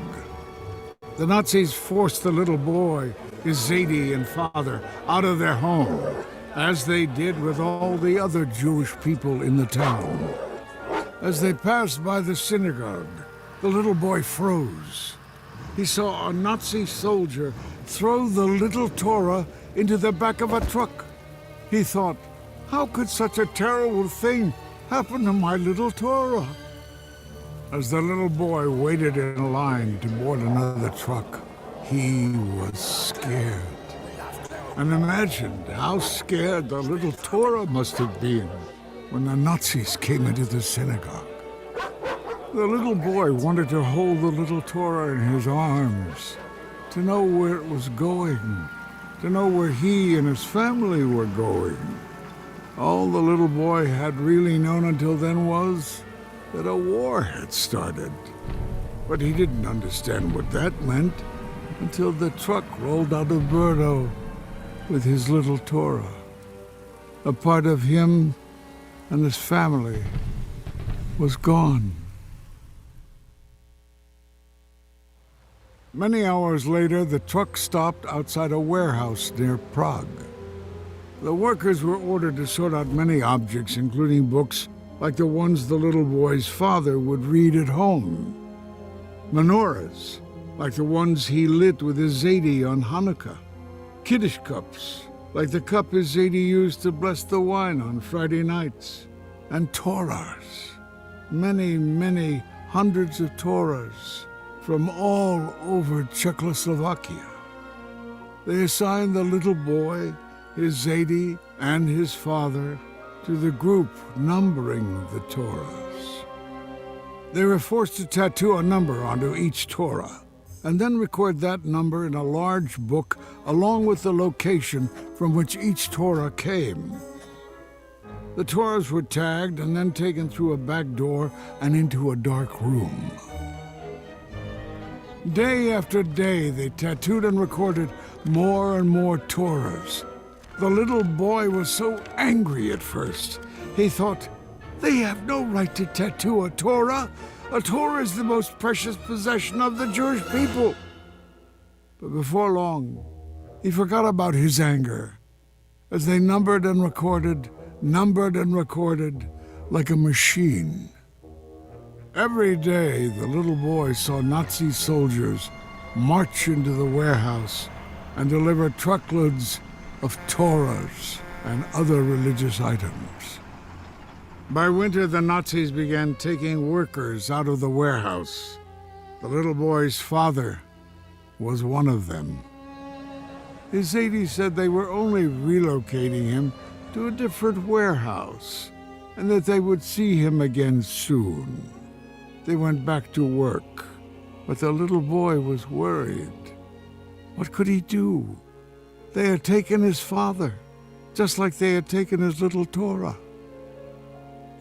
The Nazis forced the little boy, his Zadie and father, out of their home, as they did with all the other Jewish people in the town. As they passed by the synagogue, the little boy froze. He saw a Nazi soldier throw the little Torah into the back of a truck. He thought, how could such a terrible thing happen to my little Torah? As the little boy waited in a line to board another truck, he was scared. And imagined how scared the little Torah must have been when the Nazis came into the synagogue. The little boy wanted to hold the little Torah in his arms, to know where it was going, to know where he and his family were going. All the little boy had really known until then was that a war had started. But he didn't understand what that meant until the truck rolled out of Brno with his little Torah. A part of him and his family was gone. Many hours later, the truck stopped outside a warehouse near Prague. The workers were ordered to sort out many objects, including books like the ones the little boy's father would read at home. Menorahs, like the ones he lit with his Zadie on Hanukkah. Kiddush cups, like the cup his Zadie used to bless the wine on Friday nights. And Torahs, many, many hundreds of Torahs from all over Czechoslovakia. They assigned the little boy, his Zadie, and his father to the group numbering the Torahs. They were forced to tattoo a number onto each Torah, and then record that number in a large book along with the location from which each Torah came. The Torahs were tagged and then taken through a back door and into a dark room. Day after day, they tattooed and recorded more and more Torahs. The little boy was so angry at first. He thought, they have no right to tattoo a Torah. A Torah is the most precious possession of the Jewish people. But before long, he forgot about his anger as they numbered and recorded like a machine. Every day, the little boy saw Nazi soldiers march into the warehouse and deliver truckloads of Torahs and other religious items. By winter, the Nazis began taking workers out of the warehouse. The little boy's father was one of them. His Zadie said they were only relocating him to a different warehouse and that they would see him again soon. They went back to work, but the little boy was worried. What could he do? They had taken his father, just like they had taken his little Torah.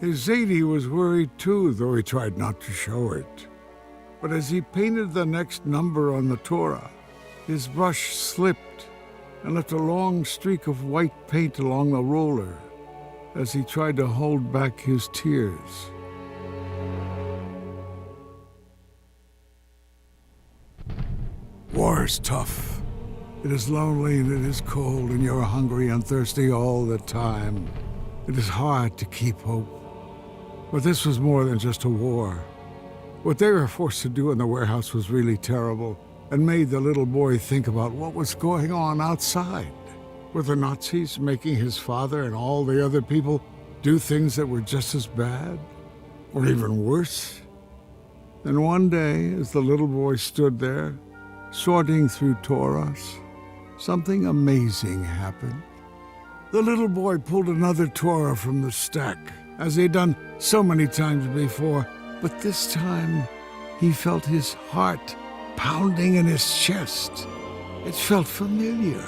His Zadie was worried too, though he tried not to show it. But as he painted the next number on the Torah, his brush slipped and left a long streak of white paint along the roller as he tried to hold back his tears. War is tough. It is lonely and it is cold and you're hungry and thirsty all the time. It is hard to keep hope. But this was more than just a war. What they were forced to do in the warehouse was really terrible and made the little boy think about what was going on outside. Were the Nazis making his father and all the other people do things that were just as bad? Or even worse? Then one day, as the little boy stood there, sorting through Torahs, something amazing happened. The little boy pulled another Torah from the stack, as he'd done so many times before, but this time he felt his heart pounding in his chest. It felt familiar.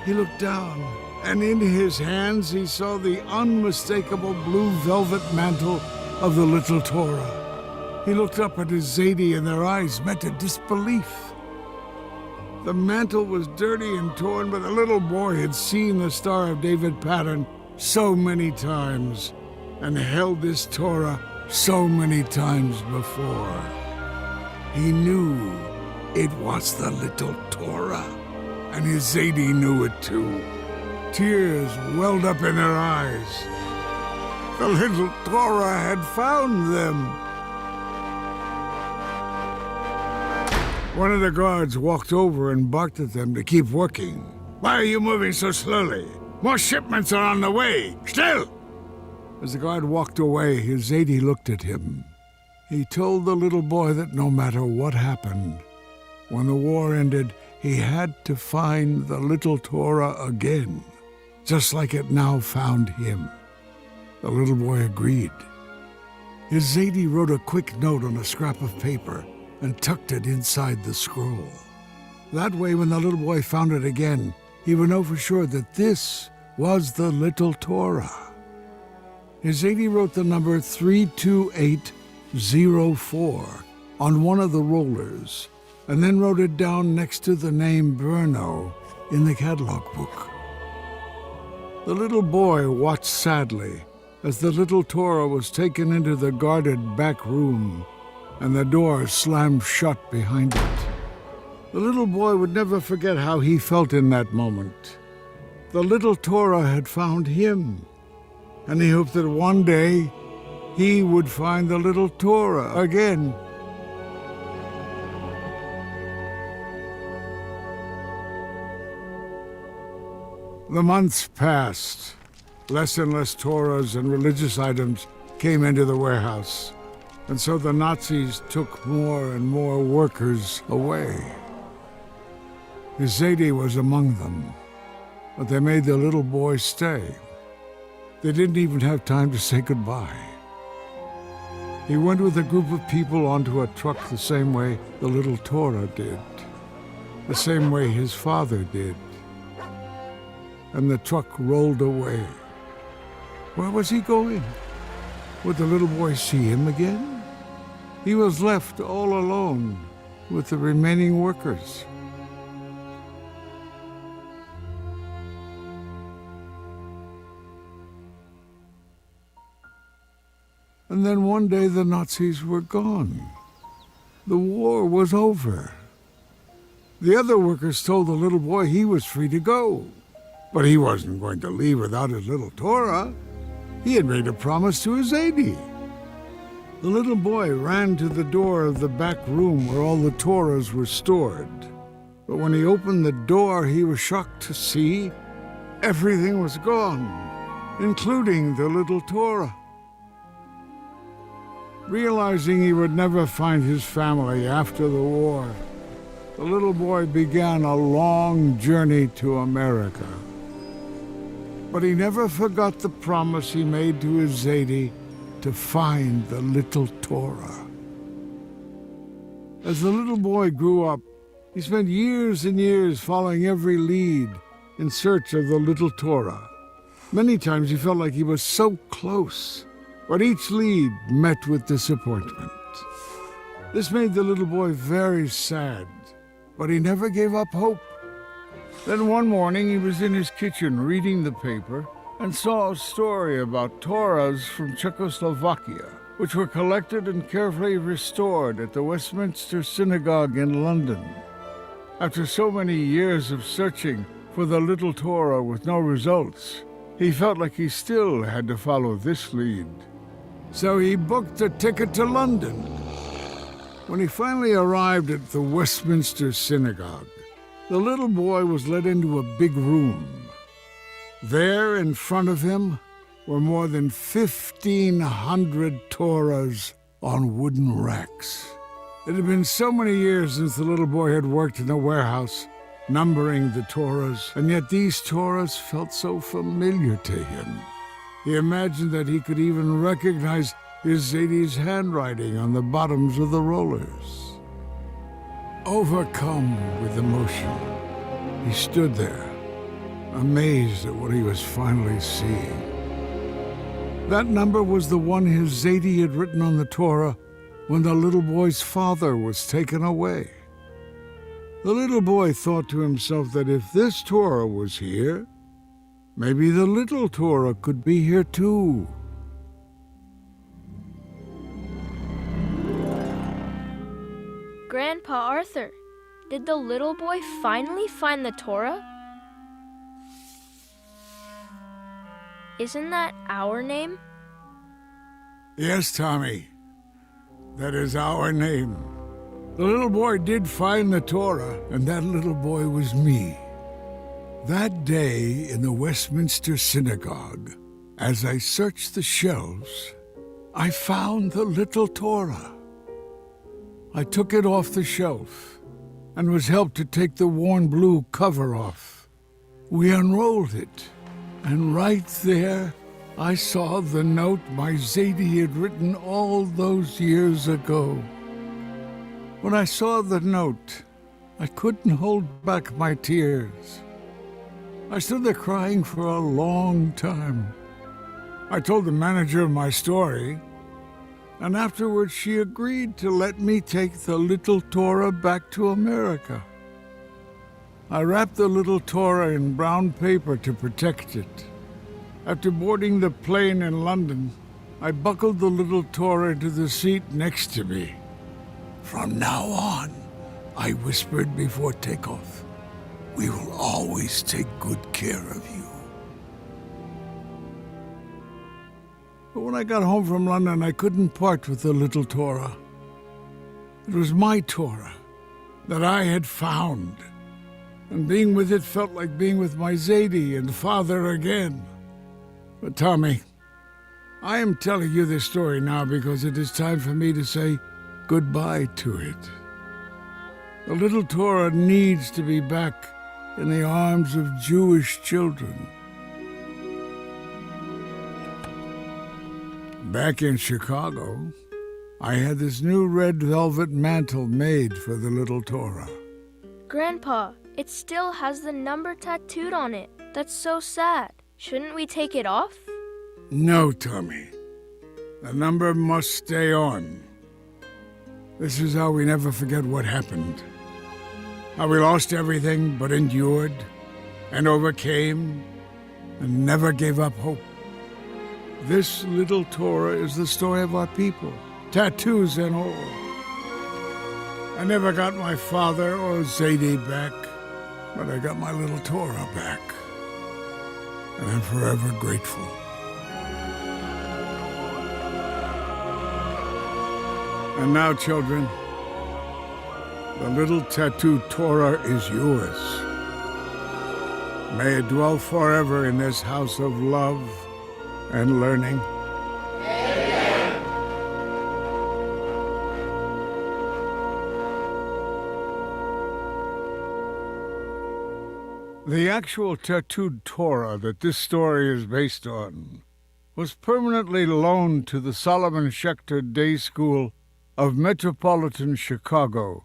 He looked down, and in his hands he saw the unmistakable blue velvet mantle of the little Torah. He looked up at his Zadie, and their eyes met in disbelief. The mantle was dirty and torn, but the little boy had seen the Star of David pattern so many times and held this Torah so many times before. He knew it was the little Torah, and his Zadie knew it too. Tears welled up in their eyes. The little Torah had found them. One of the guards walked over and barked at them to keep working. "Why are you moving so slowly? More shipments are on the way. Still!" As the guard walked away, his Zadie looked at him. He told the little boy that no matter what happened, when the war ended, he had to find the little Torah again, just like it now found him. The little boy agreed. His Zadie wrote a quick note on a scrap of paper and tucked it inside the scroll. That way, when the little boy found it again, he would know for sure that this was the little Torah. His Zadie wrote the number 32804 on one of the rollers, and then wrote it down next to the name Brno in the catalog book. The little boy watched sadly as the little Torah was taken into the guarded back room and the door slammed shut behind it. The little boy would never forget how he felt in that moment. The little Torah had found him, and he hoped that one day he would find the little Torah again. The months passed. Less and less Torahs and religious items came into the warehouse, and so the Nazis took more and more workers away. His Zadie was among them, but they made the little boy stay. They didn't even have time to say goodbye. He went with a group of people onto a truck the same way the little Torah did, the same way his father did. And the truck rolled away. Where was he going? Would the little boy see him again? He was left all alone with the remaining workers. And then one day the Nazis were gone. The war was over. The other workers told the little boy he was free to go. But he wasn't going to leave without his little Torah. He had made a promise to his Zadie. The little boy ran to the door of the back room where all the Torahs were stored. But when he opened the door, he was shocked to see everything was gone, including the little Torah. Realizing he would never find his family after the war, the little boy began a long journey to America. But he never forgot the promise he made to his Zadie to find the little Torah. As the little boy grew up, he spent years and years following every lead in search of the little Torah. Many times he felt like he was so close, but each lead met with disappointment. This made the little boy very sad, but he never gave up hope. Then one morning he was in his kitchen reading the paper and saw a story about Torahs from Czechoslovakia, which were collected and carefully restored at the Westminster Synagogue in London. After so many years of searching for the little Torah with no results, he felt like he still had to follow this lead. So he booked a ticket to London. When he finally arrived at the Westminster Synagogue, the little boy was led into a big room. There, in front of him, were more than 1,500 Torahs on wooden racks. It had been so many years since the little boy had worked in a warehouse, numbering the Torahs, and yet these Torahs felt so familiar to him. He imagined that he could even recognize is Zadie's handwriting on the bottoms of the rollers. Overcome with emotion, he stood there, amazed at what he was finally seeing. That number was the one his Zadie had written on the Torah when the little boy's father was taken away. The little boy thought to himself that if this Torah was here, maybe the little Torah could be here too. Grandpa Arthur, did the little boy finally find the Torah? Isn't that our name? Yes, Tommy, that is our name. The little boy did find the Torah, and that little boy was me. That day in the Westminster Synagogue, as I searched the shelves, I found the little Torah. I took it off the shelf and was helped to take the worn blue cover off. We unrolled it, and right there, I saw the note my Zadie had written all those years ago. When I saw the note, I couldn't hold back my tears. I stood there crying for a long time. I told the manager of my story, and afterwards she agreed to let me take the little Torah back to America. I wrapped the little Torah in brown paper to protect it. After boarding the plane in London, I buckled the little Torah into the seat next to me. From now on, I whispered before takeoff, we will always take good care of you. But when I got home from London, I couldn't part with the little Torah. It was my Torah that I had found, and being with it felt like being with my Zadie and father again. But Tommy, I am telling you this story now because it is time for me to say goodbye to it. The little Torah needs to be back in the arms of Jewish children. Back in Chicago, I had this new red velvet mantle made for the little Torah. Grandpa, it still has the number tattooed on it. That's so sad. Shouldn't we take it off? No, Tommy. The number must stay on. This is how we never forget what happened. How we lost everything but endured and overcame and never gave up hope. This little Torah is the story of our people, tattoos and all. I never got my father or Zadie back, but I got my little Torah back. And I'm forever grateful. And now, children, the little tattooed Torah is yours. May it dwell forever in this house of love and learning. The actual tattooed Torah that this story is based on was permanently loaned to the Solomon Schechter Day School of Metropolitan Chicago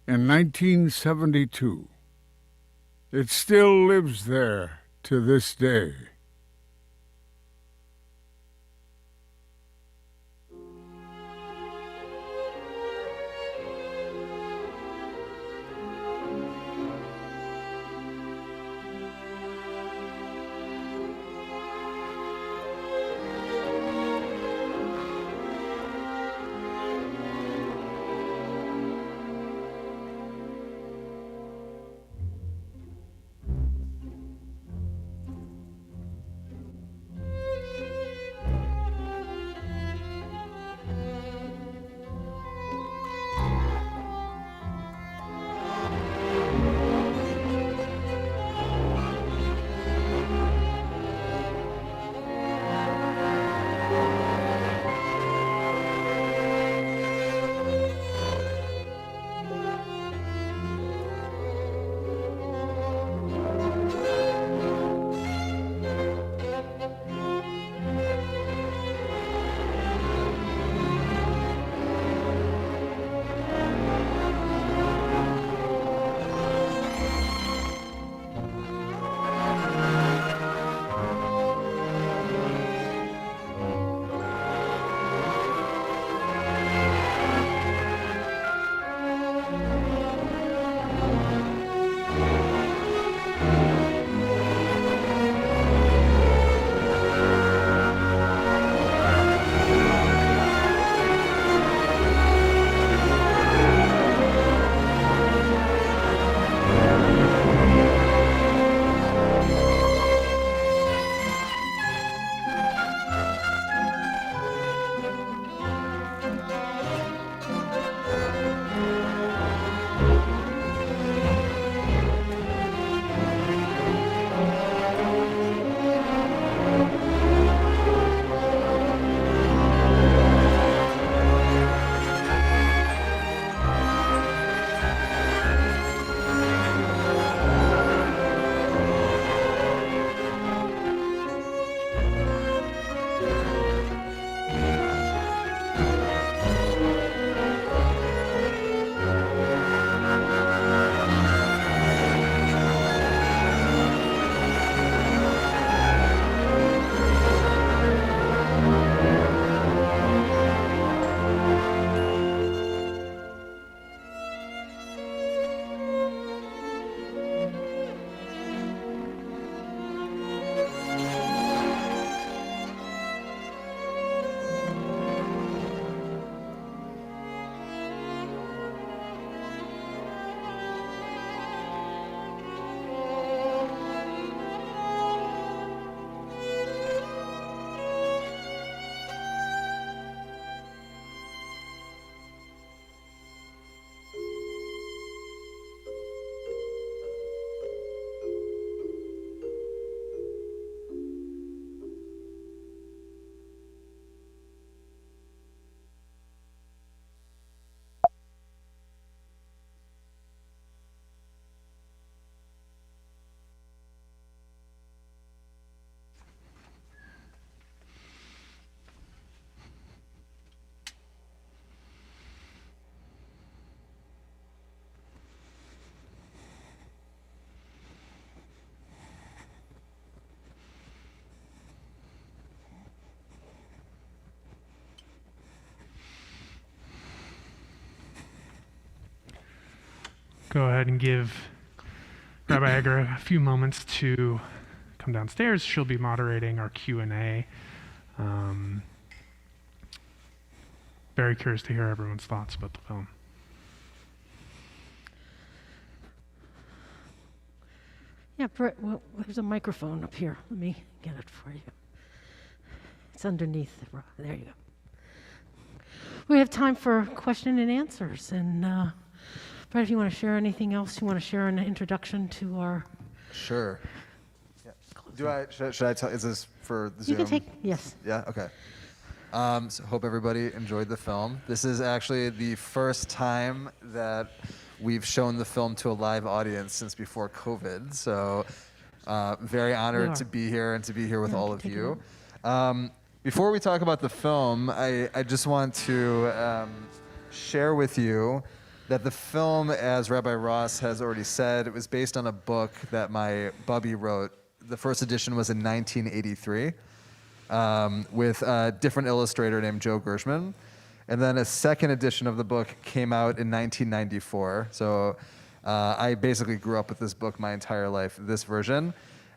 in 1972. It still lives there to this day. go ahead and give Rabbi Egger a few moments to come downstairs. She'll be moderating our Q&A. Very curious to hear everyone's thoughts about the film. Yeah, Brett, well, there's a microphone up here. Let me get it for you. It's underneath the rock. There you go. We have time for question and answers. And Brett, if you want to share anything else you want to share in the introduction to our... Sure. Yeah. Should I tell, is this for the Zoom? You can take, yes. Yeah, okay. So hope everybody enjoyed the film. This is actually the first time that we've shown the film to a live audience since before COVID. So very honored to be here and to be here with all of you. Before we talk about the film, I just want to share with you that the film, as Rabbi Ross has already said, it was based on a book that my bubby wrote. The first edition was in 1983 with a different illustrator named Joe Gershman. And then a second edition of the book came out in 1994. So I basically grew up with this book my entire life, this version.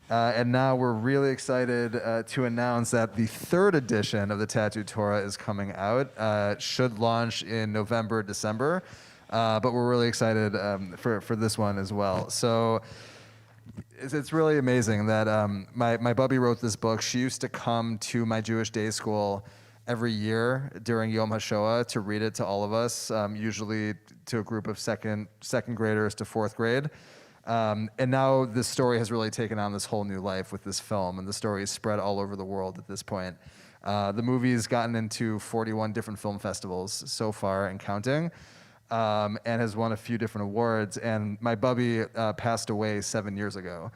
And now we're really excited to announce that the third edition of the Tattooed Torah is coming out. It should launch in November, December. But we're really excited for this one as well. So it's really amazing that my bubby wrote this book. She used to come to my Jewish day school every year during Yom HaShoah to read it to all of us, usually to a group of second graders to fourth grade. And now this story has really taken on this whole new life with this film, and the story is spread all over the world at this point. The movie's gotten into 41 different film festivals so far and counting, and has won a few different awards. And my bubby passed away 7 years ago.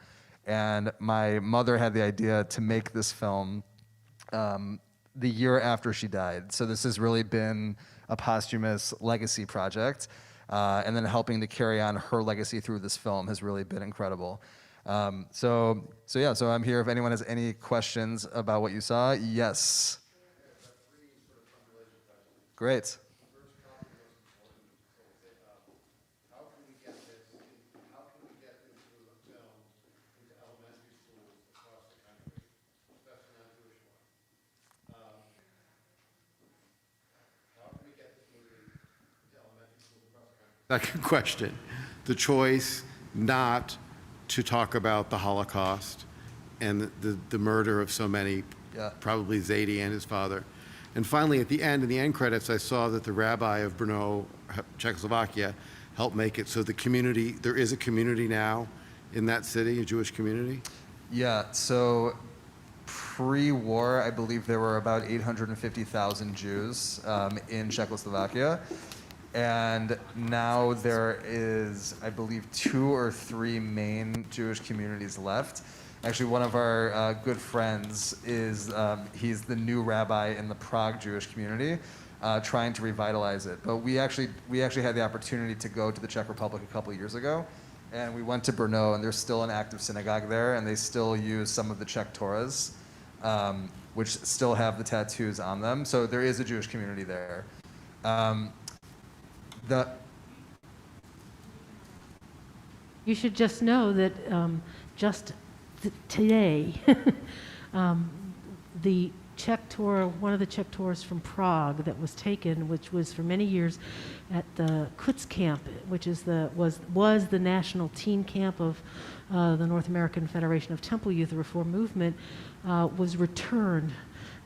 And my mother had the idea to make this film the year after she died. So this has really been a posthumous legacy project. And then helping to carry on her legacy through this film has really been incredible. So I'm here if anyone has any questions about what you saw. Yes. Great. Second question, the choice not to talk about the Holocaust and the murder of so many, probably Zadie and his father. And finally, at the end, in the end credits, I saw that the rabbi of Brno, Czechoslovakia, helped make it so the community, there is a community now in that city, a Jewish community? Yeah, so pre-war, I believe there were about 850,000 Jews in Czechoslovakia. And now there is, I believe, 2 or 3 main Jewish communities left. Actually, one of our good friends is, he's the new rabbi in the Prague Jewish community, trying to revitalize it. But we actually had the opportunity to go to the Czech Republic a couple of years ago, and we went to Brno, and there's still an active synagogue there, and they still use some of the Czech Torahs, which still have the tattoos on them. So there is a Jewish community there. You should just know that today, the Czech Torah, one of the Czech Torahs from Prague that was taken, which was for many years at the Kutz camp, which is was the national teen camp of the North American Federation of Temple Youth, the Reform Movement, was returned.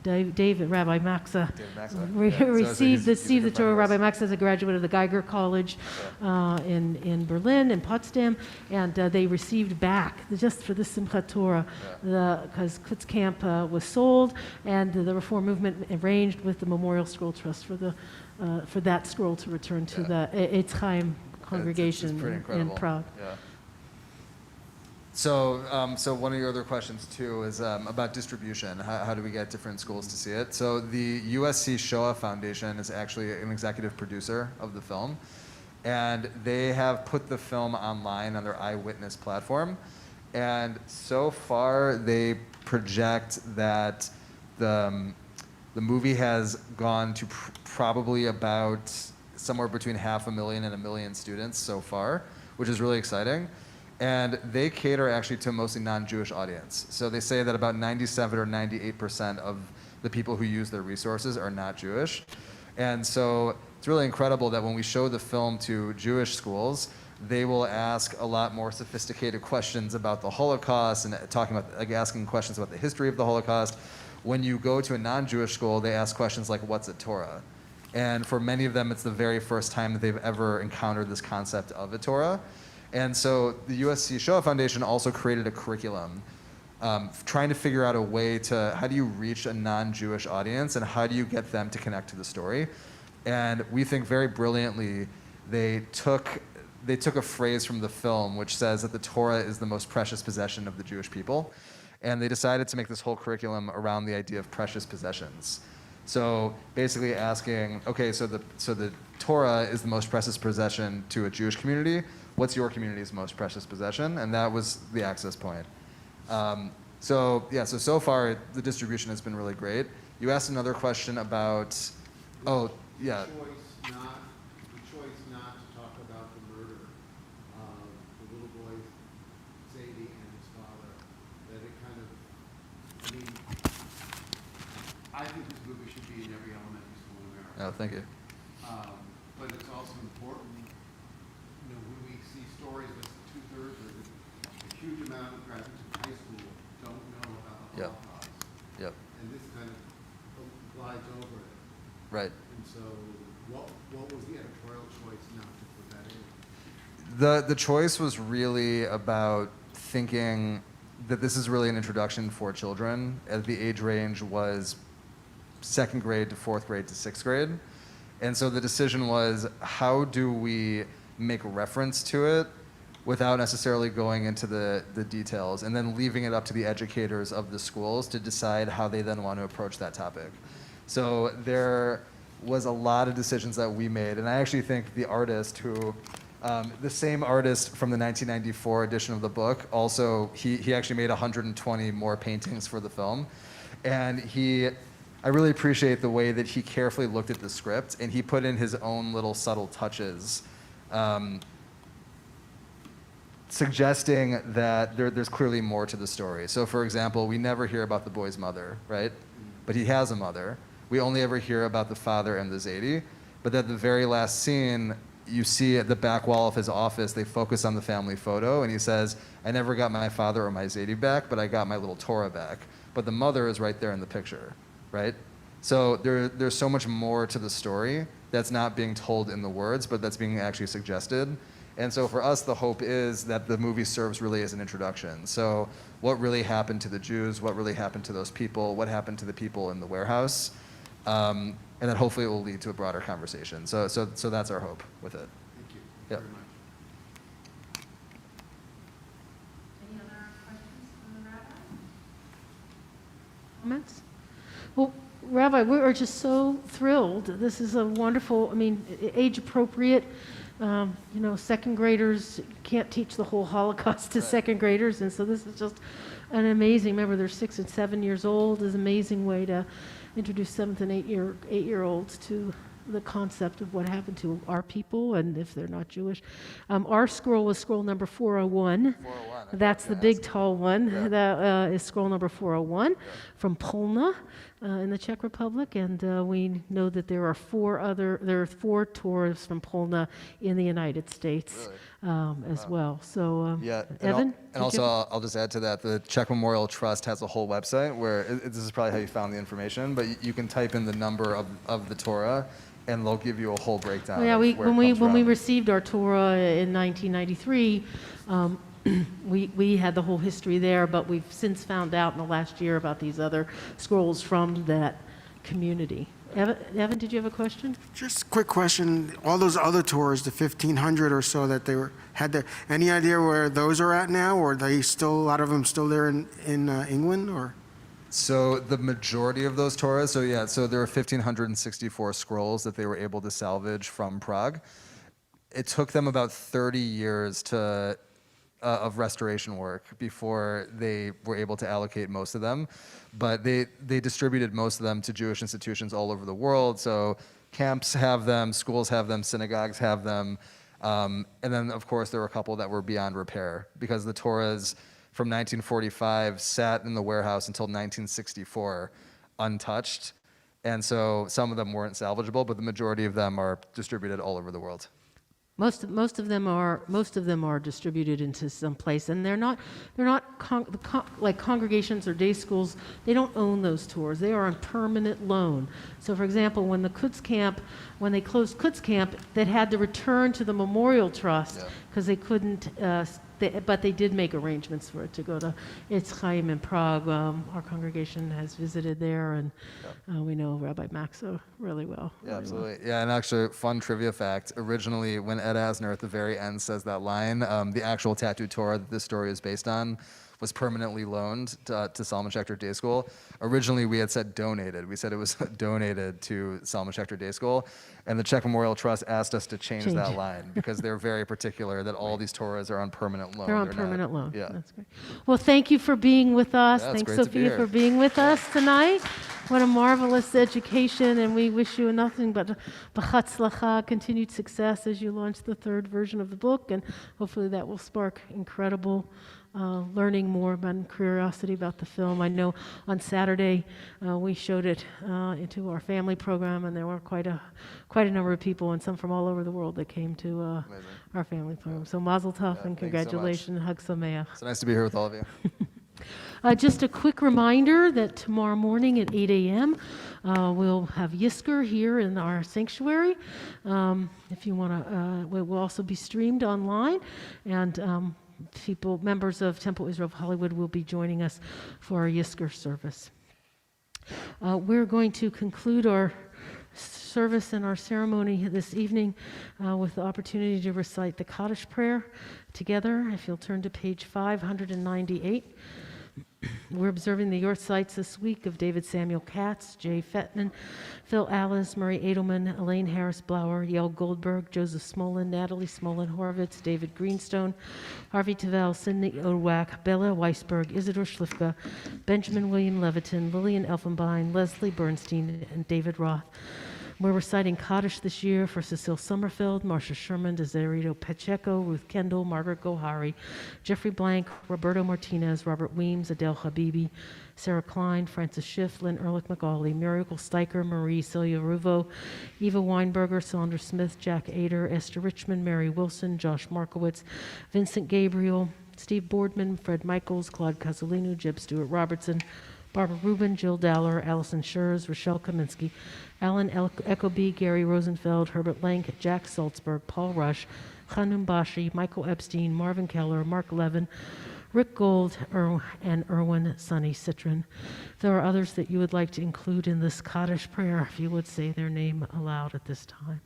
Rabbi Maxa received the Torah. Rabbi Maxa is a graduate of the Geiger College in Berlin and Potsdam, and they received back, just for the Simchat Torah, because Kutz Camp was sold, and the Reform Movement arranged with the Memorial Scroll Trust for that scroll to return to the Eitz Chaim congregation in Prague. Yeah. So one of your other questions too is about distribution. How do we get different schools to see it? So the USC Shoah Foundation is actually an executive producer of the film, and they have put the film online on their Eyewitness platform. And so far, they project that the movie has gone to probably about somewhere between 500,000 and 1 million students so far, which is really exciting. And they cater actually to a mostly non-Jewish audience. So they say that about 97 or 98% of the people who use their resources are not Jewish. And so it's really incredible that when we show the film to Jewish schools, they will ask a lot more sophisticated questions about the Holocaust and talking about, like, asking questions about the history of the Holocaust. When you go to a non-Jewish school, they ask questions like, what's a Torah? And for many of them, it's the very first time that they've ever encountered this concept of a Torah. And so the USC Shoah Foundation also created a curriculum trying to figure out a way to, how do you reach a non-Jewish audience and how do you get them to connect to the story? And we think very brilliantly, they took a phrase from the film which says that the Torah is the most precious possession of the Jewish people. And they decided to make this whole curriculum around the idea of precious possessions. So basically asking, okay, so the Torah is the most precious possession to a Jewish community. What's your community's most precious possession? And that was the access point. So far the distribution has been really great. You asked another question about, oh, yeah. The choice not to talk about the murder of the little boy, Zadie, and his father, that it kind of, I mean, I think this movie should be in every elementary school in America. Oh, thank you. But it's also important, when we see stories that 2/3 or a huge amount of graduates in high school don't know about the Yep. Holocaust. Yep. And this kind of glides over it. Right. And so what was the editorial choice not to put that in? The choice was really about thinking that this is really an introduction for children. The age range was 2nd grade to 4th grade to 6th grade. And so the decision was, how do we make reference to it without necessarily going into the details, and then leaving it up to the educators of the schools to decide how they then want to approach that topic. So there was a lot of decisions that we made, and I actually think the artist who, the same artist from the 1994 edition of the book, also, he actually made 120 more paintings for the film. And I really appreciate the way that he carefully looked at the script and he put in his own little subtle touches, suggesting that there's clearly more to the story. So for example, we never hear about the boy's mother, right? But he has a mother. We only ever hear about the father and the Zadie. But at the very last scene, you see at the back wall of his office, they focus on the family photo, and he says, I never got my father or my Zadie back, but I got my little Torah back. But the mother is right there in the picture, right? So there's so much more to the story that's not being told in the words, but that's being actually suggested. And so for us, the hope is that the movie serves really as an introduction. So what really happened to the Jews, what really happened to those people, what happened to the people in the warehouse, and then hopefully it will lead to a broader conversation. So that's our hope with it. Thank you Yep. very much. Any other questions from the rabbi? Comments? Well, Rabbi, we are just so thrilled. This is a wonderful, age appropriate. 2nd graders can't teach the whole Holocaust to Right. 2nd graders, and so this is just an amazing. Remember, they're 6 and 7 years old. Is an amazing way to introduce 7th and 8-year-olds to the concept of what happened to our people, and if they're not Jewish. Our scroll was scroll number 401. 401. That's the big tall one. Yeah. That is scroll number 401 from Polna in the Czech Republic, and we know that there are 4 Torahs from Polna in the United States as well. So, Yeah, Evan? and also I'll just add to that, the Czech Memorial Trust has a whole website where, this is probably how you found the information, but you can type in the number of the Torah, and they'll give you a whole breakdown. Yeah, of where it when we comes from. received our Torah in 1993, we had the whole history there, but we've since found out in the last year about these other scrolls from that community. Evan, did you have a question? Just a quick question. All those other tours, the 1,500 or so that had there, any idea where those are at now, or are they still, a lot of them still there in England, or? So the majority of those Torahs, so there are 1,564 scrolls that they were able to salvage from Prague. It took them about 30 years of restoration work before they were able to allocate most of them. But they distributed most of them to Jewish institutions all over the world. So camps have them, schools have them, synagogues have them. And then, of course, there were a couple that were beyond repair because the Torahs from 1945 sat in the warehouse until 1964 untouched. And so some of them weren't salvageable, but the majority of them are distributed all over the world. Most of them are distributed into some place, and they're not like congregations or day schools. They don't own those tours. They are on permanent loan. So, for example, when they closed Kutz Camp, that had to return to the Memorial Trust because they couldn't. But they did make arrangements for it to go to Eitz Chaim in Prague. Our congregation has visited there, and we know Rabbi Maxo really well. Yeah, absolutely. Yeah, and actually, fun trivia fact, originally when Ed Asner at the very end says that line, the actual tattooed Torah that this story is based on was permanently loaned to Salman Schechter Day School. Originally, we had said donated. We said it was donated to Salman Schechter Day School, and the Czech Memorial Trust asked us to change that line because they're very particular that all these Torahs are on permanent loan. They're on permanent loan. Yeah. That's great. Well, thank you for being with us. Yeah, it's Thanks, great to be Sophia, here. for being with us tonight. What a marvelous education, and we wish you nothing but b'chatzlacha, continued success as you launch the third version of the book, and hopefully that will spark incredible learning more about curiosity about the film. I know on Saturday we showed it into our family program, and there were quite a number of people, and some from all over the world, that came to our family program. So Mazel Tov and congratulations, Hag Sameach. It's nice to be here with all of you. Just a quick reminder that tomorrow morning at 8 a.m. We'll have Yisker here in our sanctuary. If you want to, it will also be streamed online, and members of Temple Israel of Hollywood will be joining us for our Yisker service. We're going to conclude our service and our ceremony this evening with the opportunity to recite the Kaddish prayer together. If you'll turn to page 598. We're observing the Yortzites this week of David Samuel Katz, Jay Fettman, Phil Alice, Murray Edelman, Elaine Harris Blower, Yael Goldberg, Joseph Smolin, Natalie Smolin Horvitz, David Greenstone, Harvey Tavel, Sidney Odwack, Bella Weisberg, Isidore Schlifka, Benjamin William Leviton, Lillian Elfenbein, Leslie Bernstein, and David Roth. We're reciting Kaddish this year for Cecile Sommerfeld, Marcia Sherman, Desirito Pacheco, Ruth Kendall, Margaret Gohari, Jeffrey Blank, Roberto Martinez, Robert Weems, Adele Habibi, Sarah Klein, Francis Schiff, Lynn Ehrlich McGauley, Miracle Steicher, Marie Celia Ruvo, Eva Weinberger, Sandra Smith, Jack Ader, Esther Richmond, Mary Wilson, Josh Markowitz, Vincent Gabriel, Steve Boardman, Fred Michaels, Claude Casolino, Jeb Stewart Robertson, Barbara Rubin, Jill Dowler, Allison Schurz, Rochelle Kaminsky, Alan Eckoby, Gary Rosenfeld, Herbert Lank, Jack Salzberg, Paul Rush, Hanum Bashi, Michael Epstein, Marvin Keller, Mark Levin, Rick Gold, and Erwin Sonny Citron. If there are others that you would like to include in this Kaddish prayer, if you would say their name aloud at this time.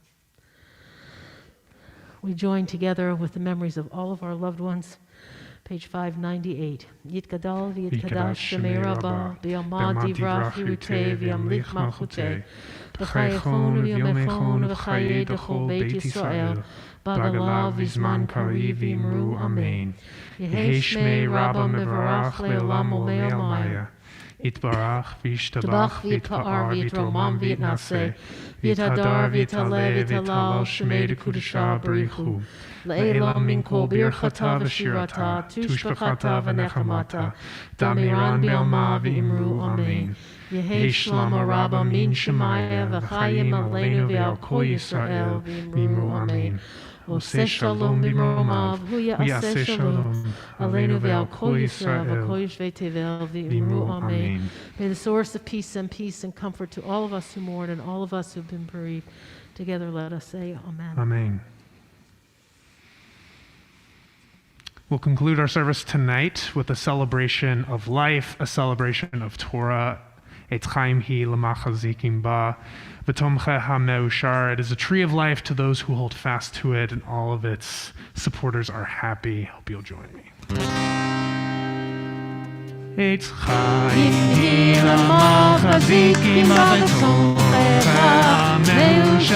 We join together with the memories of all of our loved ones. Page 598. Yitkadal v'yitkadash shemei rabba, b'yamad divrach yirutei v'yamlich malchutei, v'chayechon v'yomechon v'chayei d'chol Beit Yisrael, b'agalav v'zman kariv v'imru amen. Yehei shmei rabba mevarach le'olam olei almaya. Yitbarach v'yishtabach v'yitpa'ar v'yitromam v'yitnaseh, v'yithadar v'yitale v'yitalal shmei d'kudashah b'richu. Le'elam min kol birchata v'shirata, tushbachata v'nechamata, damiran be'alma v'imru amen. Yehi shlama rabba min shemaya v'chayim aleinu v'al kol Yisrael v'imru amen. Oseh shalom b'mromav, hu ya'aseh shalom, aleinu v'al kol Yisrael v'kol yishvei tevel v'imru amen. May the source of peace and comfort to all of us who mourn and all of us who have been bereaved. Together let us say amen. Amen. We'll conclude our service tonight with a celebration of life, a celebration of Torah. Eitz Chaim hi l'machazikim ba, v'tomche ha'meushar. It is a tree of life to those who hold fast to it, and all of its supporters are happy. Hope you'll join me. Eitz Chaim hi l'machazikim ba, v'tomche ha'meushar.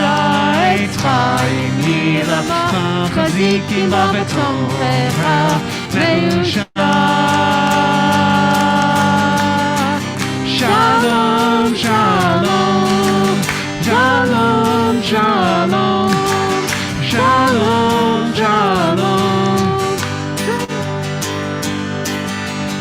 Eitz Chaim hi l'machazikim ba, v'tomche ha'meushar. Shalom, shalom, shalom, shalom, shalom.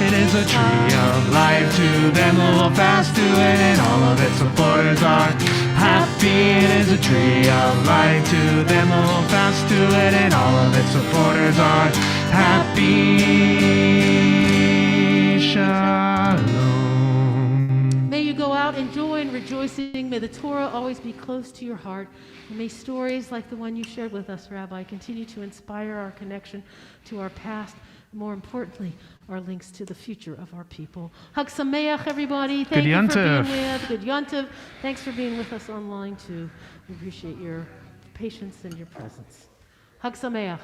it is a tree of life. To them who hold fast to it, and all of its supporters are happy. It is a tree of life. To them who hold fast to it, and all of its supporters are happy. Shalom. May you go out in joy and rejoicing. May the Torah always be close to your heart. And may stories like the one you shared with us, Rabbi, continue to inspire our connection to our past, and more importantly, our links to the future of our people. Hag Sameach, everybody. Thank you for being with. Good Yontiv. Thanks for being with us online, too. We appreciate your patience and your presence. Hag Sameach.